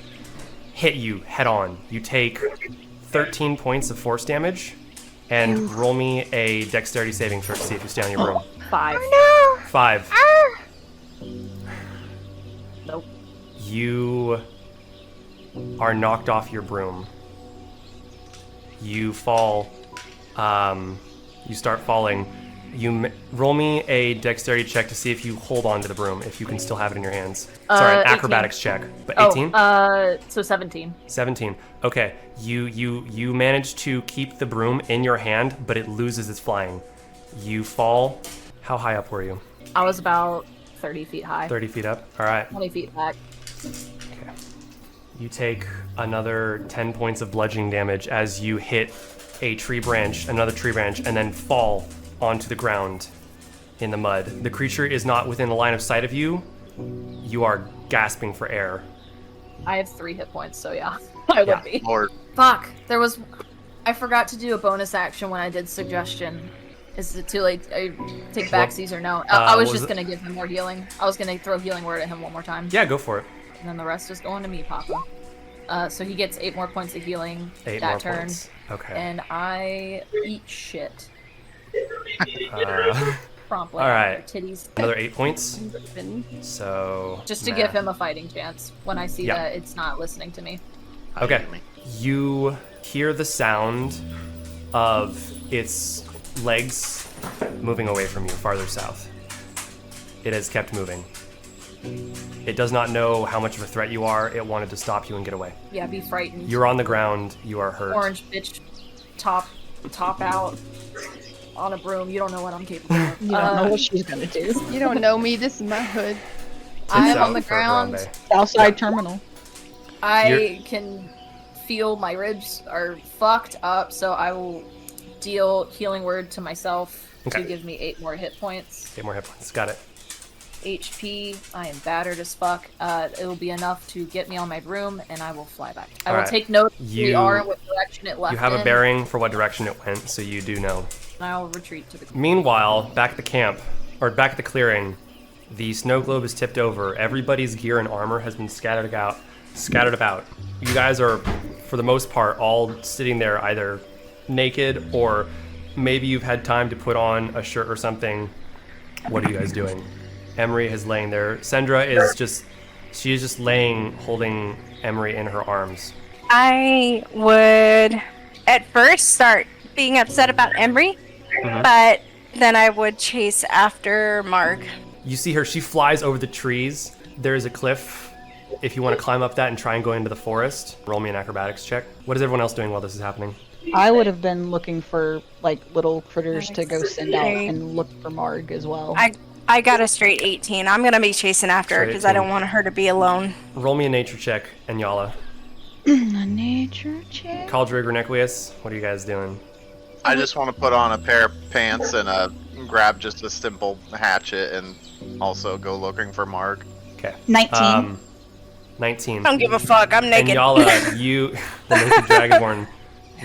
hit you head on. You take 13 points of force damage, and roll me a dexterity saving throw to see if you stay on your room. 5. 5. Nope. You are knocked off your broom. You fall. You start falling. Roll me a dexterity check to see if you hold on to the broom, if you can still have it in your hands. Sorry, an 18. acrobatics check. But 18? So 17. 17. Okay. You manage to keep the broom in your hand, but it loses its flying. You fall. How high up were you? I was about 30 feet high. 30 feet up? All right. 20 feet back. Okay. You take another 10 points of bludgeoning damage as you hit a tree branch, another tree branch, and then fall onto the ground in the mud. The creature is not within the line of sight of you. You are gasping for air. I have 3 hit points, so yeah, I would be. Lord. Fuck, I forgot to do a bonus action when I did suggestion. Is it too late? I take backsies or no? I was just gonna give him more healing. I was gonna throw healing word at him one more time. Yeah, go for it. And then the rest is going to me, Papa. So he gets 8 more points of healing 8 that more turn. points. Okay. And I eat shit. Promptly. All right. Titties. Another 8 points. So Just to give him a fighting chance when I see Yeah. that it's not listening to me. Okay. You hear the sound of its legs moving away from you, farther south. It has kept moving. It does not know how much of a threat you are. It wanted to stop you and get away. Yeah, be frightened. You're on the ground. You are hurt. Orange bitch, top out on a broom. You don't know what I'm capable of. You don't know what she's gonna do. You don't know me. This is my hood. I am Tits on the out for ground. Harambe. Southside Terminal. I can feel my ribs are fucked up, so I will deal healing word to myself Okay. to give me 8 more hit points. 8 more hit points. Got it. HP, I am battered as fuck. It will be enough to get me on my broom, and I will fly back. I will Alright. take note of who we You- are and what direction it left You have a in, bearing for what direction it went, so you do know. and I will retreat to the... Meanwhile, back at the camp, or back at the clearing, the snow globe is tipped over. Everybody's gear and armor has been scattered about. You guys are, for the most part, all sitting there either naked or maybe you've had time to put on a shirt or something. What are you guys doing? Emery is laying there. Sendra is just laying, holding Emery in her arms. I would at first start being upset about Emery, but then I would chase after Mark. You see her, she flies over the trees. There is a cliff. If you want to climb up that and try and go into the forest, roll me an acrobatics check. What is everyone else doing while this is happening? I would have been looking for like little critters to go send out and look for Marg as well. I got a straight 18. I'm gonna be chasing after her Straight because I 18. don't want her to be alone. Roll me a nature check, Enyala. A nature check. Caldrig or Nequius, what are you guys doing? I just want to put on a pair of pants and grab just a simple hatchet and also go looking for Mark. Okay. 19. 19. I don't give a fuck. I'm naked. Enyala, the naked dragonborn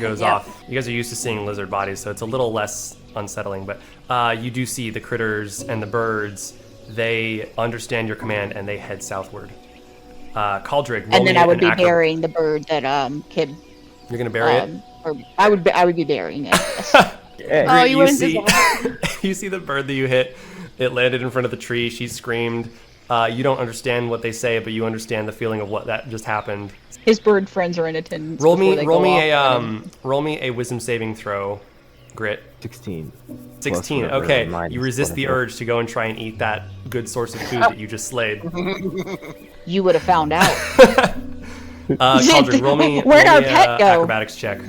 goes off. You guys are used to seeing lizard bodies, so it's a little less unsettling, but you do see the critters and the birds. They understand your command and they head southward. Caldrig, roll And then me I would an be burying the bird that Kid. You're gonna bury it? Or I would be burying it. Yes. Oh, you wouldn't see, dissolve. you see the bird that you hit. It landed in front of the tree. She screamed. You don't understand what they say, but you understand the feeling of what that just happened. His bird friends are in attendance. Roll before me they go off. roll me a wisdom saving throw. Grit. 16. 16. whatever Okay. mine You is, resist the whatever. urge to go and try and eat that good source of food that you just slayed. You would have found out. Caldrig, roll me. Where'd roll our me a pet go? Acrobatics check.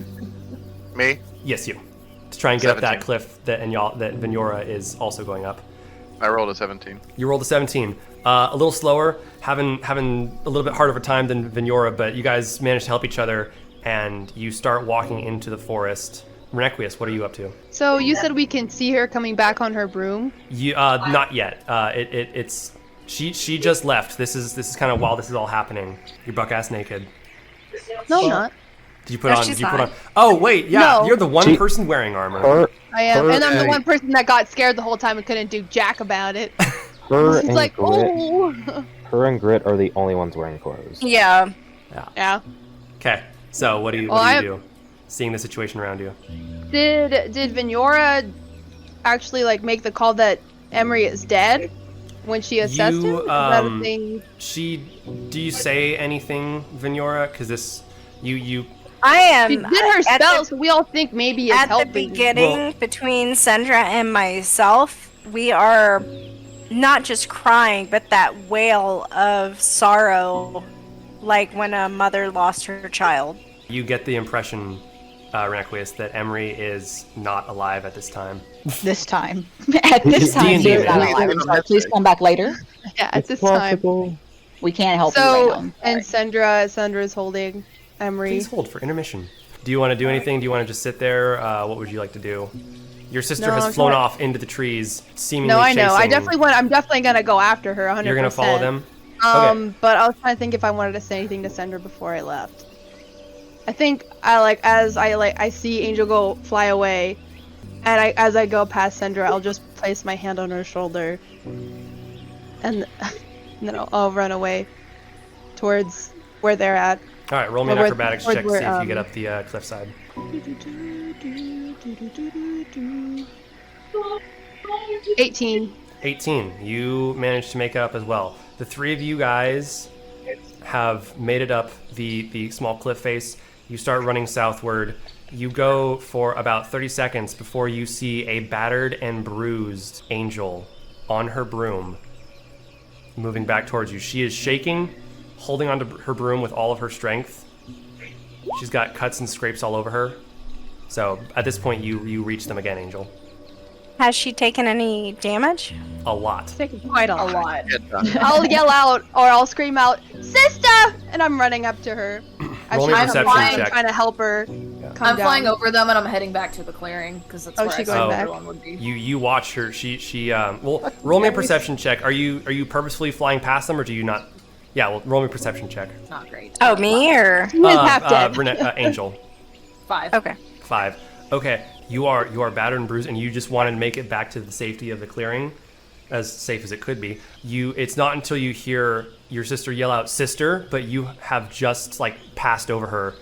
Me? Yes, you. To try and get up that 17. cliff that Venora is also going up. I rolled a 17. You rolled a 17. A little slower, having a little bit harder of a time than Venora, but you guys managed to help each other. and you start walking into the forest. Renequius, what are you up to? So you said we can see her coming back on her broom? You not yet. It's she just left. This is kind of while this is all happening. You're buck ass naked. No, I'm not. Did you put No, on? she's Did you put not. on? Oh wait, yeah, No. you're the one She- person wearing armor. Her, I am, her and I'm the and- one person that got scared the whole time and couldn't do jack about it. Her It's and like, Grit. oh. Her and Grit are the only ones wearing clothes. Yeah. Yeah. Okay, so what do you Well, do? Seeing the situation around you. Did Vignora actually like make the call that Emery is dead when she assessed him? Is that a thing? Do you say anything, Vignora? Because this, you. I am. She did her at spell, the- so we all think maybe it's At the helping. beginning, between Sandra and myself, we are not just crying, but that wail of sorrow, like when a mother lost her child. You get the impression, Renequius, that Emery is not alive at this time. This time. At this time, D&D, he is not man. alive. I'm sorry. Please come back later. Yeah, at It's this time. possible. We can't help you So, right now. and Sandra's holding Emery. Please hold for intermission. Do you want to do anything? Do you want to just sit there? What would you like to do? Your sister No, has I'm flown trying- off into the trees, seemingly No, I know. chasing. I'm definitely gonna go after her. 100%. You're gonna follow them. Okay. But I was trying to think if I wanted to say anything to Sandra before I left. I think as I see Angel go fly away, and as I go past Sandra, I'll just place my hand on her shoulder, and then I'll run away towards where they're at. All right, roll me an Where- acrobatics where- check to where, see if you get up the cliffside. 18. 18. You managed to make it up as well. The three of you guys have made it up the small cliff face. You start running southward. You go for about 30 seconds before you see a battered and bruised Angel on her broom moving back towards you. She is shaking, holding onto her broom with all of her strength. She's got cuts and scrapes all over her. So at this point, you reach them again, Angel. Has she taken any damage? A lot. Taking quite a A lot. Get done. I'll yell out or I'll scream out, "Sister!" and I'm running up to her. As Roll me a she's perception flying, check. I'm trying to help her come I'm down. flying over them and I'm heading back to the clearing because that's Oh, where she I going thought back? everyone would be. You watch her. Well, roll me a perception check. Are you purposefully flying past them, or do you not? Yeah, well, roll me a perception check. It's not great. Oh, me or? She is half dead. Angel, 5. Okay. 5. Okay, you are battered and bruised, and you just want to make it back to the safety of the clearing, as safe as it could be. It's not until you hear your sister yell out "sister," but you have just like passed over her.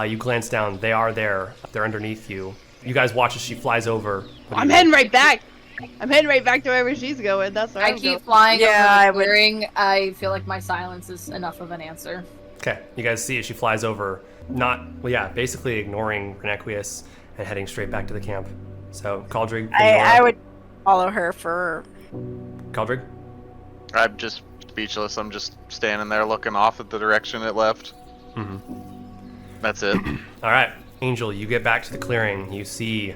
You glance down. They are there. They're underneath you. You guys watch as she flies over. What do I'm you do? heading right back. I'm heading right back to wherever she's going. That's where I I'm keep going. flying Yeah, I over the would- clearing. I feel like my silence is enough of an answer. Okay, you guys see as she flies over, basically ignoring Renequius and heading straight back to the camp. So, Caldrig, I would follow her for. Caldrig? I'm just speechless. I'm just standing there looking off at the direction it left. Mm-hmm. That's it. All right, Angel, you get back to the clearing. You see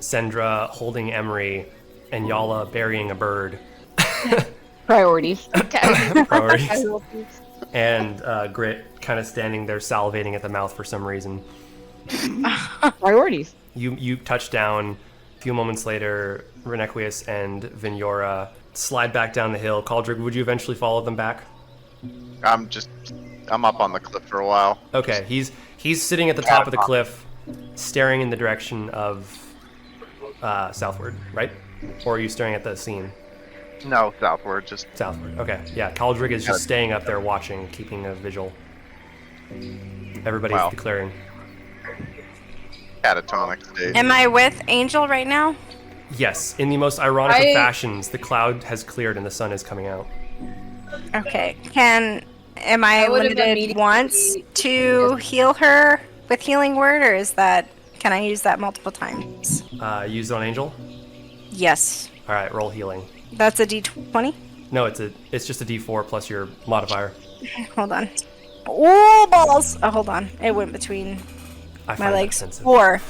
Sendra holding Emery and Yala burying a bird. Priorities. Priorities. And Grit kind of standing there salivating at the mouth for some reason. Priorities. You touch down. A few moments later, Renequius and Vignora slide back down the hill. Caldrig, would you eventually follow them back? I'm up on the cliff for a while. Okay, he's sitting at the top of the cliff, staring in the direction of southward, right? Or are you staring at the scene? No, southward, just Southward. Okay, yeah. Caldrig is just staying up there watching, keeping a vigil. Everybody's Wow. at the clearing. catatonic state. Am I with Angel right now? Yes, in the most ironic of fashions, the cloud has cleared and the sun is coming out. Okay. Am I I would've limited immediately- once to heal her with healing word, or can I use that multiple times? Use it on Angel. Yes. All right, roll healing. That's a D20. No, it's just a D4 plus your modifier. Hold on. Oh, balls! Oh, hold on. It went between I my find that legs. offensive. 4.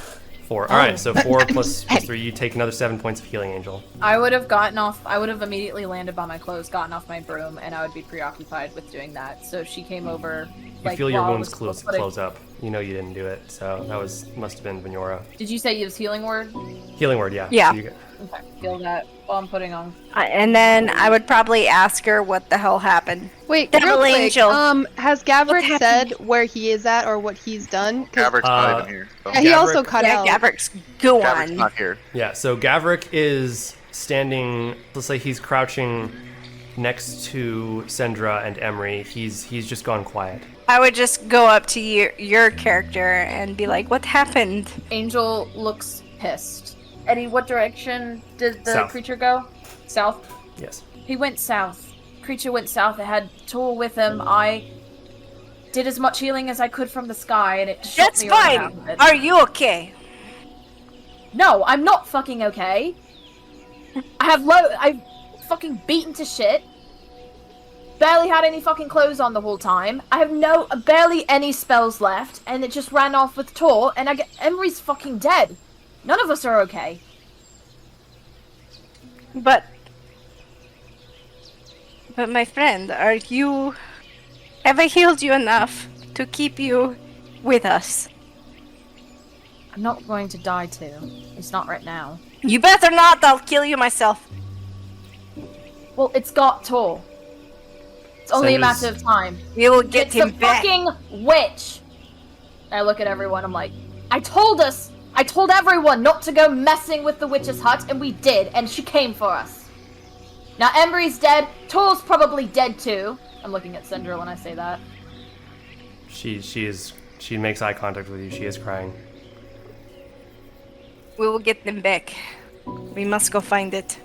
4. All right, so 4 plus 3. You take another 7 points of healing, Angel. I would have immediately landed by my clothes, gotten off my broom, and I would be preoccupied with doing that. So she came over. You feel your wounds close up. You know you didn't do it, so that must have been Venora. Did you say you was healing word? Healing word, yeah. Yeah. So you Okay, feel that while I'm putting on. And then I would probably ask her what the hell happened. Wait, Devil real quick, Angel. has Gavrick said where he is at or what he's done? 'Cause- Gavrick's not even here. So. Yeah, he also Gavrick- cut Yeah, out. Gavrick's go Gavrick's on. not here. Yeah, so Gavrick is standing, let's say he's crouching next to Sendra and Emery. He's just gone quiet. I would just go up to your character and be like, what happened? Angel looks pissed. Eddie, what direction did the South. creature go? South? Yes. He went south. Creature went south. It had Tor with him. I did as much healing as I could from the sky, and it shot That's me over fine. half of it. Are you okay? No, I'm not fucking okay. I've fucking beaten to shit. Barely had any fucking clothes on the whole time. I have barely any spells left, and it just ran off with Tor, and Emery's fucking dead. None of us are okay. But my friend, have I healed you enough to keep you with us? I'm not going to die too. It's not right now. You better not, I'll kill you myself. Well, it's got Tor. It's only a Sendra's- matter of time. We will get It's him a back. fucking witch! I look at everyone, I'm like, I told everyone not to go messing with the witch's hut, and we did, and she came for us. Now Emery's dead, Tor's probably dead too. I'm looking at Sendra when I say that. She makes eye contact with you. She is crying. We will get them back. We must go find it.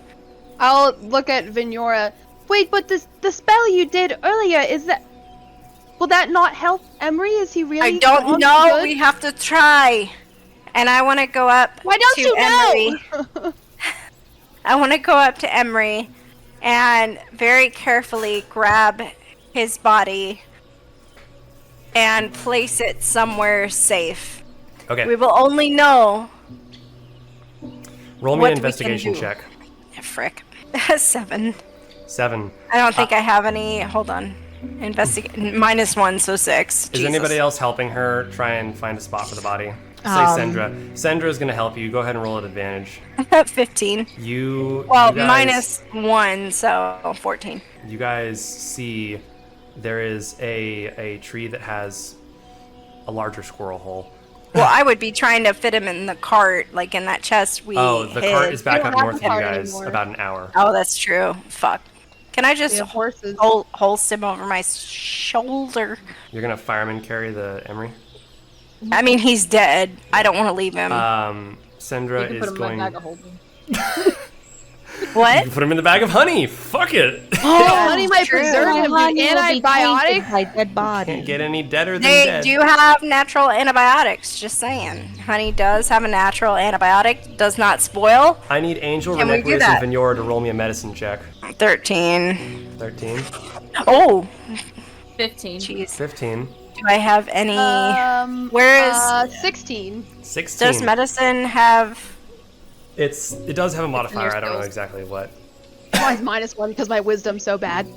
I'll look at Venora. Wait, but the spell you did earlier, will that not help Emery? Is he really I don't strong know. and good? We have to try. And I want to go up Why don't to you Emery. know? I want to go up to Emery and very carefully grab his body and place it somewhere safe. Okay. We will only know. Roll me what an we can investigation do. check. Frick. 7. 7. I don't think I have any. Hold on. Investigate. -1, so 6. Is anybody else helping her try and find a spot for the body? Say Sendra. Sendra's gonna help you. Go ahead and roll at advantage. 15. Well, Well, you guys, -1, so 14. You guys see there is a tree that has a larger squirrel hole. Well, I would be trying to fit him in the cart, like in that chest we The hid. cart is back We up don't have north of the you cart guys, anymore. about an hour. Oh, that's true. Fuck. Can I just We have horses. holst him over my shoulder? You're gonna fireman carry the Emery. I mean, he's dead. I don't want to leave him. Sendra You can is put him in going. my bag of holding. You what? can put him in the bag of honey. Fuck it. Honey might true. preserve him, Honey dude. will be tainted Antibiotic? by dead body. Can't get any deader than They dead. do have natural antibiotics. Just saying. Honey does have a natural antibiotic. Does not spoil. I need Angel, Can we do Renequius, that? and Venora to roll me a medicine check. 13. 13. Oh, 15. jeez. 15. Do I have any? Where is? 16. 16. Does medicine have? It does have a modifier. I don't know skills. exactly what. Mine's -1 because my wisdom's so bad.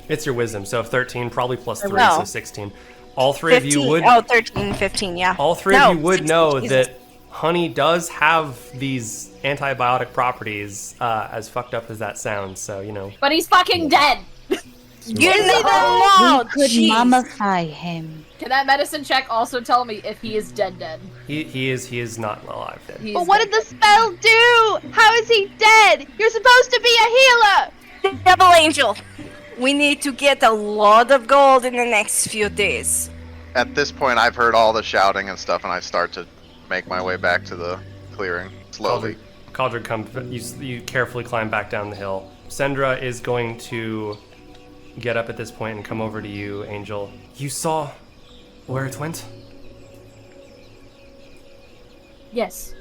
It's your wisdom, so 13 probably plus 3, will. so 16. All three 15. of you would. Oh, 13, 15, yeah. All three No, of you would 16, know Jesus. that honey does have these antibiotic properties, as fucked up as that sounds. So you know. But he's fucking dead! You know, We could jeez. mummify him. Can that medicine check also tell me if he is dead? He is not alive. Dead. He But is what dead. did the spell do? How is he dead? You're supposed to be a healer! Devil Angel. We need to get a lot of gold in the next few days. At this point, I've heard all the shouting and stuff, and I start to make my way back to the clearing slowly. Cauldron comes. You carefully climb back down the hill. Sendra is going to get up at this point and come over to you, Angel. You saw where it went? Yes.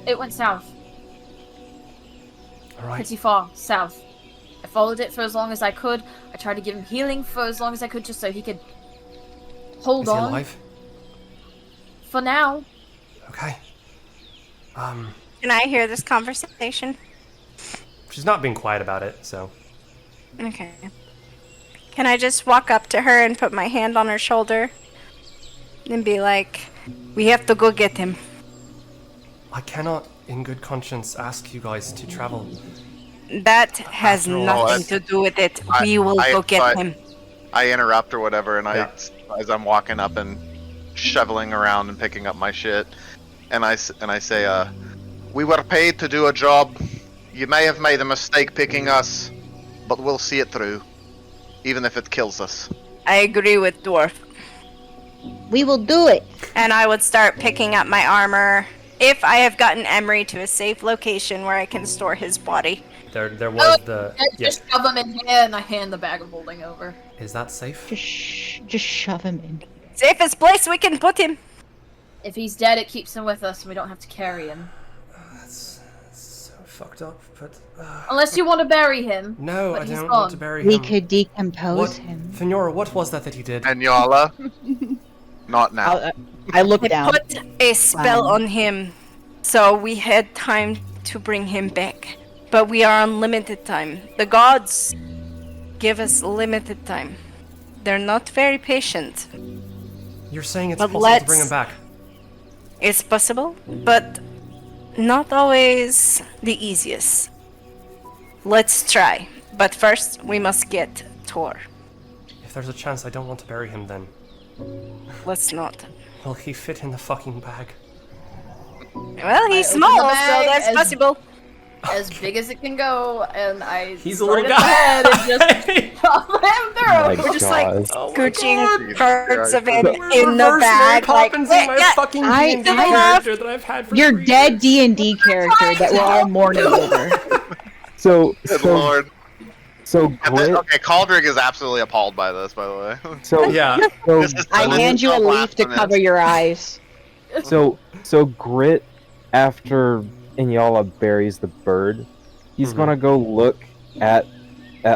It went south. All right. Pretty far south. I followed it for as long as I could. I tried to give him healing for as long as I could just so he could hold Is he on. alive? For now. Okay. Can I hear this conversation? She's not being quiet about it, so. Okay. Can I just walk up to her and put my hand on her shoulder? And be like, we have to go get him. I cannot, in good conscience, ask you guys to travel. That has After all, nothing to do with it. We will go get him. I interrupt or whatever, and Yeah. as I'm walking up and shoveling around and picking up my shit, and I say, we were paid to do a job. You may have made a mistake picking us, but we'll see it through, even if it kills us. I agree with Dwarf. We will do it. And I would start picking up my armor if I have gotten Emery to a safe location where I can store his body. There was the. I Yes. just shove him in here and I hand the bag of holding over. Is that safe? Just shove him in. Safest place we can put him. If he's dead, it keeps him with us and we don't have to carry him. That's so fucked up, but. Unless you want to bury him. No, but I he's don't gone. want to bury him. We could decompose What, him. Fenora, what was that he did? And Yala, not now. I look I down. put a spell on him, so we had time to bring him back. But we are on limited time. The gods give us limited time. They're not very patient. You're saying it's But possible to bring him let's- back? It's possible, but not always the easiest. Let's try. But first, we must get Tor. If there's a chance I don't want to bury him, then Let's not. will he fit in the fucking bag? Well, he's open small, the so bag that's as- possible. As big as it can go, and I He's a start little at the head and just guy. pop him through. My We're just like God. Oh my scooching God. parts of it We're in the reverse Mary bag. Like, Poppins in my yeah, fucking I- D&D I character that I've had for Your 3 dead years. D&D character that we're all mourning over. So, Good so, lord. so And then, Grit. okay, Caldric is absolutely appalled by this, by the way. So, Yeah. so, This is I this hand is you a so leaf to blasphemous. cover your eyes. so Grit, after Inyala buries the bird, he's Mhm. gonna go look at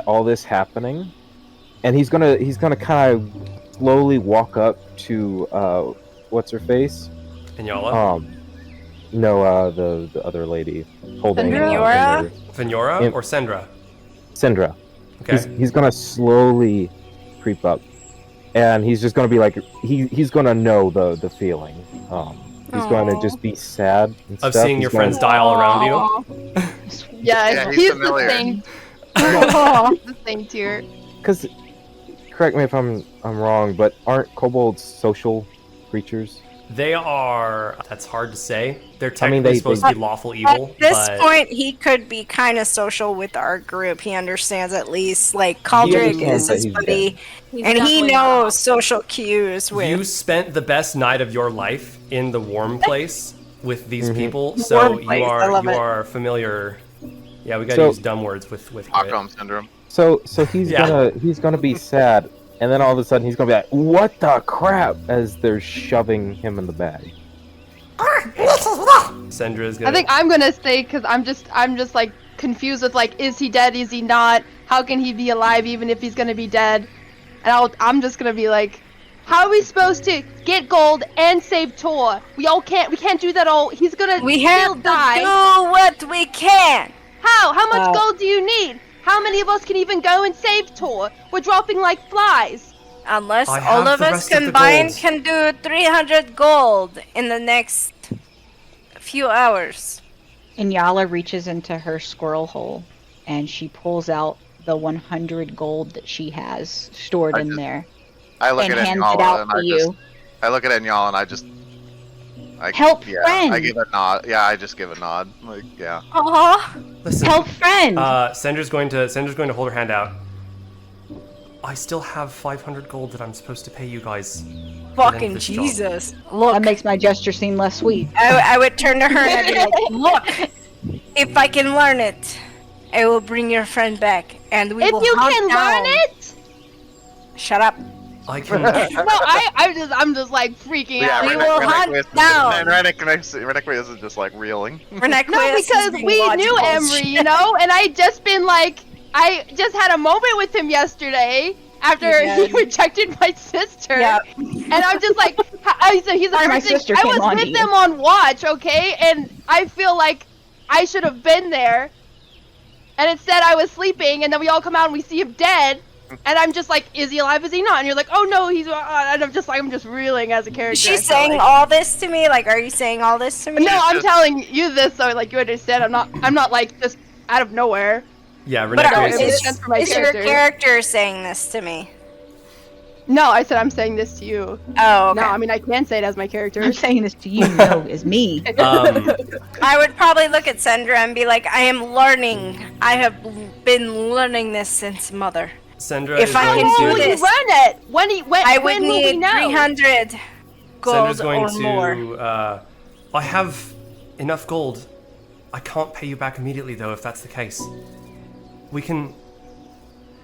all this happening, and he's gonna kind of slowly walk up to what's her face? And Yala? No, the other lady holding Fenora? Fenora Imp. or Sendra? Sindra. Okay. He's gonna slowly creep up, and he's just gonna be like he's gonna know the feeling. He's going to just be sad and Of stuff. seeing He's your going- friends die all around you? Yeah, Yeah, he's he's familiar. the same. He's the same tier. Because, correct me if I'm wrong, but aren't kobolds social creatures? They are. That's hard to say. They're I technically mean, they- supposed to be lawful evil, At this but point, he could be kind of social with our group. He understands at least, like, Caldric understands is that his he's buddy, He's and he definitely knows social cues with. you spent the best night of your life in the warm place with these people, Warm so place, you I love you it. are familiar. Yeah, we gotta So- use dumb words with Grit. Stockholm syndrome. So he's Yeah. gonna be sad, and then all of a sudden he's gonna be like, "What the crap?" as they're shoving him in the bag. Sendra is gonna. I think I'm gonna stay because I'm just like confused with like, is he dead? Is he not? How can he be alive even if he's gonna be dead? And I'm just gonna be like, how are we supposed to get gold and save Tor? We can't do that all. He's gonna We still have to die. do what we can. How much gold do you need? How many of us can even go and save Tor? We're dropping like flies. Unless I all have of the us rest of the combined gold. can do 300 gold in the next few hours. Inyala reaches into her squirrel hole and she pulls out the 100 gold that she has stored I in just- there I look and at hands it Enyala out and for you. I look at Enyala and I Help yeah, friend. I give a nod. Yeah, I just give a nod. Like, yeah. Aw. Listen, Help friend! Sendra's going to hold her hand out. I still have 500 gold that I'm supposed to pay you guys. Fucking this job. Jesus. Look, that makes my gesture seem less sweet. I would turn to her and I'd be like, look, if I can learn it, I will bring your friend back and we If will you hunt can down. learn it. Shut up. I can. No, I'm just like freaking Yeah, out. we will hunt down. Renekwe isn't just like reeling. Renekwe No, is because being we logical knew as Emery, shit. you know, and I just been like, I just had a moment with him yesterday after You he did. rejected my sister. Yeah. And I'm just like, he's Sorry, my like, sister I came was on to with you." them on watch, okay? And I feel like I should have been there. And instead I was sleeping, and then we all come out and we see him dead. And I'm just like, is he alive? Is he not? And you're like, oh no, he's. And I'm just reeling as a character. Is I she feel saying like. all this to me? Like, are you saying all this to me? No, I'm just- telling you this so like you understand. I'm not like just out of nowhere. Yeah, But Renequius it is. makes sense for my is your character. character saying this to me? No, I said I'm saying this to you. Oh, okay. No, I mean I can say it as my character. I'm saying this to you, no, is me. I would probably look at Sandra and be like, I am learning. I have been learning this since mother. Sandra If is I going can How do long to. will you this. run it? When I would when will we need know? 300 gold Sandra's going or more. to. I have enough gold. I can't pay you back immediately though, if that's the case. We can.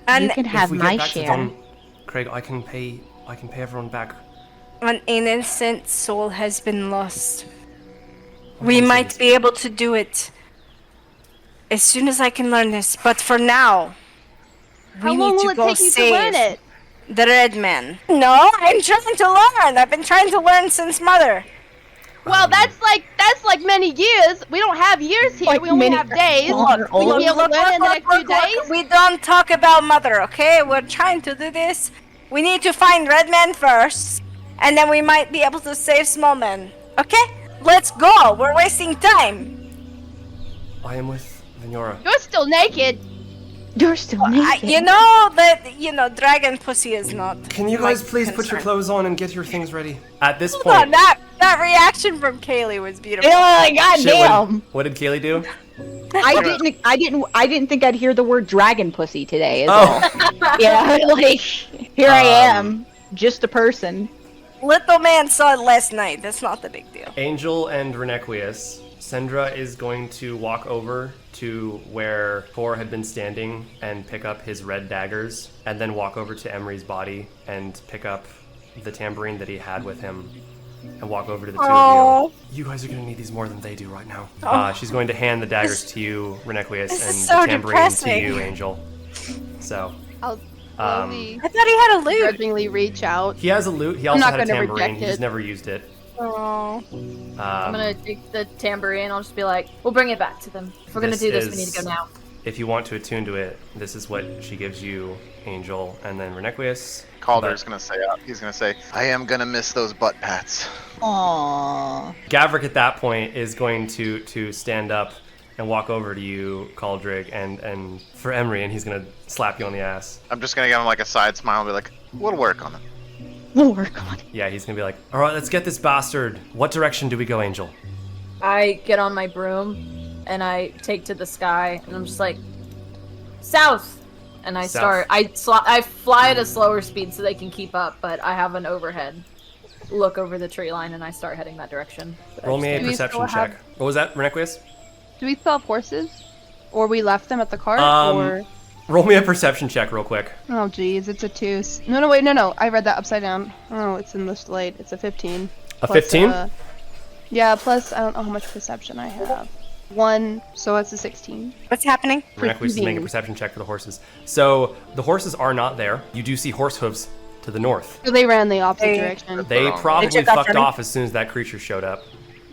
And You can If have we my get back to share. Don Craig, I can pay everyone back. an innocent soul has been lost. We might be able to do it as soon as I can learn this, but for now, How we long need will to it go take you to learn save it? the red man. No, I'm trying to learn. I've been trying to learn since mother. Well, that's like many years. We don't have years here. Like we only many- have days. Longer, Will you older. be able to learn it in the next few days? We don't talk about mother, okay? We're trying to do this. We need to find red man first, and then we might be able to save small men. Okay? Let's go. We're wasting time. I am with Venora. You're still naked. You're still naked. You know that dragon pussy is not. Can you my guys please put your concern. clothes on and get your things ready? At this Hold on, point, that reaction from Kaylee was beautiful. Oh, shit, goddamn! what did Kaylee do? I didn't think I'd hear the word dragon pussy today. Is Oh. all. Yeah, like here I am, just a person. Little man saw it last night. That's not the big deal. Angel and Renequius. Sandra is going to walk over to where Thor had been standing and pick up his red daggers, and then walk over to Emery's body and pick up the tambourine that he had with him, and walk over to the two of you. You guys are going to need these more than they do right now. She's going to hand the daggers to you, Renequius, this and is so the tambourine depressing. to you, Angel. So, I'll slowly, I thought he had a lute. grudgingly reach out. he has a lute. He also not had a gonna tambourine. reject He just it. never used it. Oh. I'm gonna take the tambourine. I'll just be like, we'll bring it back to them. If we're gonna This do this, we is- need to go now. If you want to attune to it, this is what she gives you, Angel, and then Renequius. Calder's gonna say, he's gonna say, I am gonna miss those butt pats. Aww. Gavric at that point is going to stand up and walk over to you, Caldrig, and for Emery, and he's gonna slap you on the ass. I'm just gonna give him like a side smile and be like, we'll work on it. We'll work on it. Yeah, he's gonna be like, all right, let's get this bastard. What direction do we go, Angel? I get on my broom and I take to the sky and I'm just like, south. And I South. start. I fly at a slower speed so they can keep up, but I have an overhead look over the tree line and I start heading that direction. But I Roll just me a can't- perception check. What was that, Renequius? Do we still have horses? Or we left them at the cart? Um, or Roll me a perception check real quick. oh geez, it's a 2. No, wait, no. I read that upside down. Oh, it's in the slate. It's a 15. A Plus, 15? Yeah. Plus, I don't know how much perception I have. 1, so it's a 16. What's happening? Renequius is making a perception check for the horses. So the horses are not there. You do see horse hooves to the north. So they ran the opposite They- direction. They Wrong. probably took off fucked running? off as soon as that creature showed up.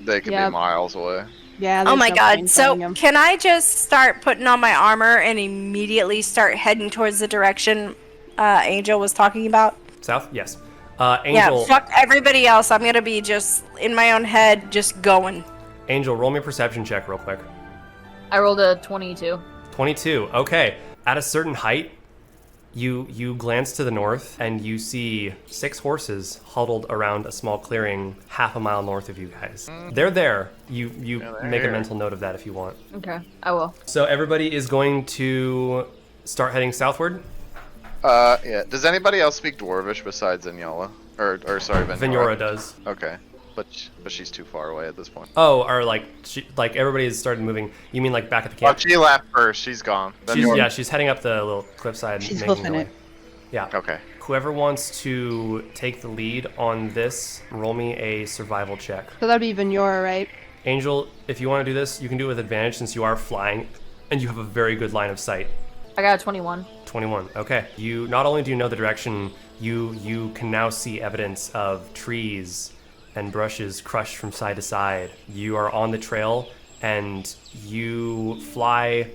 They could Yep. be miles away. Yeah. Oh there's my no god. point So, finding 'em. can I just start putting on my armor and immediately start heading towards the direction Angel was talking about? South? Yes. Angel, Yeah, fuck everybody else. I'm gonna be just in my own head, just going. Angel, roll me a perception check real quick. I rolled a 22. 22. Okay. At a certain height, you glance to the north and you see 6 horses huddled around a small clearing half a mile north of you guys. They're there. You they're make a here. mental note of that if you want. Okay, I will. So everybody is going to start heading southward. Yeah. Does anybody else speak Dwarvish besides Inyala? Or sorry, Venora? Venora does. Okay. But she's too far away at this point. Oh, or like everybody has started moving. You mean like back at the Well, camp? she left first. She's gone. She's heading up the little cliffside. She's making hoofing her it. way. Yeah. Okay. Whoever wants to take the lead on this, roll me a survival check. So that'd be Venora, right? Angel, if you want to do this, you can do it with advantage since you are flying and you have a very good line of sight. I got a 21. 21. Okay. You not only do you know the direction, you can now see evidence of trees and brushes crushed from side to side. You are on the trail, and you fly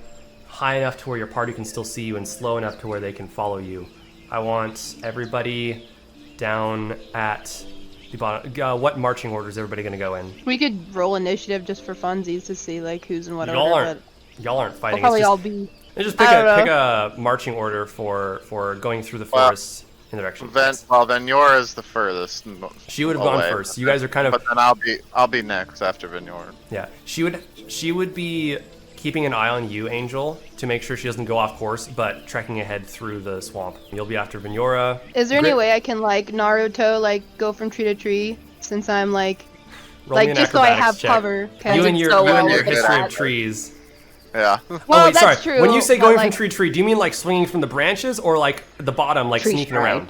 high enough to where your party can still see you and slow enough to where they can follow you. I want everybody down at the bottom. What marching order is everybody going to go in? We could roll initiative just for funsies to see like who's in what Y'all order. aren't But fighting. we'll probably It's all just, be. just I don't pick know. a marching order for going through the forest in the direction. Venyor is the furthest. She would have gone away. first. You guys are kind of But then I'll be next after Venyor. yeah. She would be keeping an eye on you, Angel, to make sure she doesn't go off course, but trekking ahead through the swamp. You'll be after Venora. Is there any Grit- way I can like Naruto like go from tree to tree since I'm like roll me an just so I acrobatics have check. cover? 'Cause- You and did your so you and well your with history that. of trees. Yeah. Well, Oh wait, that's sorry. true. When you say but, going like, from tree to tree, do you mean like swinging from the branches or like the bottom, like Tree sneaking stride. around?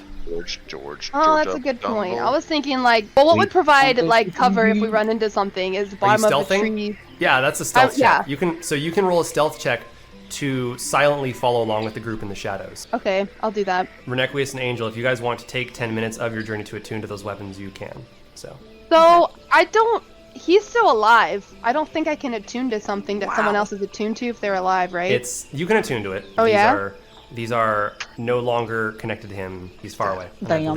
George. Oh, that's a good point. I was thinking like, well, what would provide like cover if we run into something is the bottom of the stealthing? tree. Yeah, that's a stealth check. yeah. You can roll a stealth check to silently follow along with the group in the shadows. Okay, I'll do that. Renequius and Angel, if you guys want to take 10 minutes of your journey to attune to those weapons, you can. So So I don't. He's still alive. I don't think I can attune to something that someone Wow. else is attuned to if they're alive, right? you can attune to it. Oh, yeah? These are no longer connected to him. He's far away. And I Damn.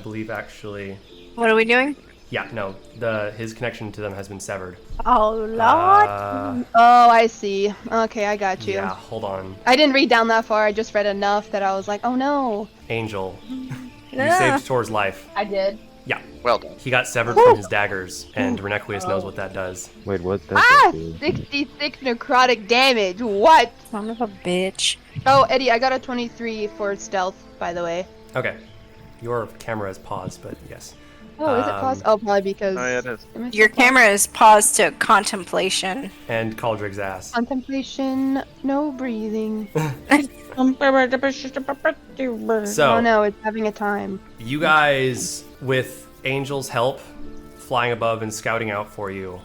believe actually. What are we doing? Yeah, no. His connection to them has been severed. Oh lord. Oh, I see. Okay, I got you. Yeah, hold on. I didn't read down that far. I just read enough that I was like, oh no. Angel, you Yeah. saved Tor's life. I did. Yeah. Well done. He got severed from his daggers, and Renequius knows what that does. Wait, what? Does Ah, it do? 66 necrotic damage. What? Son of a bitch. Oh, Eddie, I got a 23 for stealth, by the way. Okay. Your camera is paused, but yes. Oh, is it paused? Oh, probably because. Oh, yeah, it is. Am I Your still camera is paused to contemplation. And Caldrig's ass. Contemplation, no breathing. So, Oh no, it's having a time. you guys, with Angel's help, flying above and scouting out for you,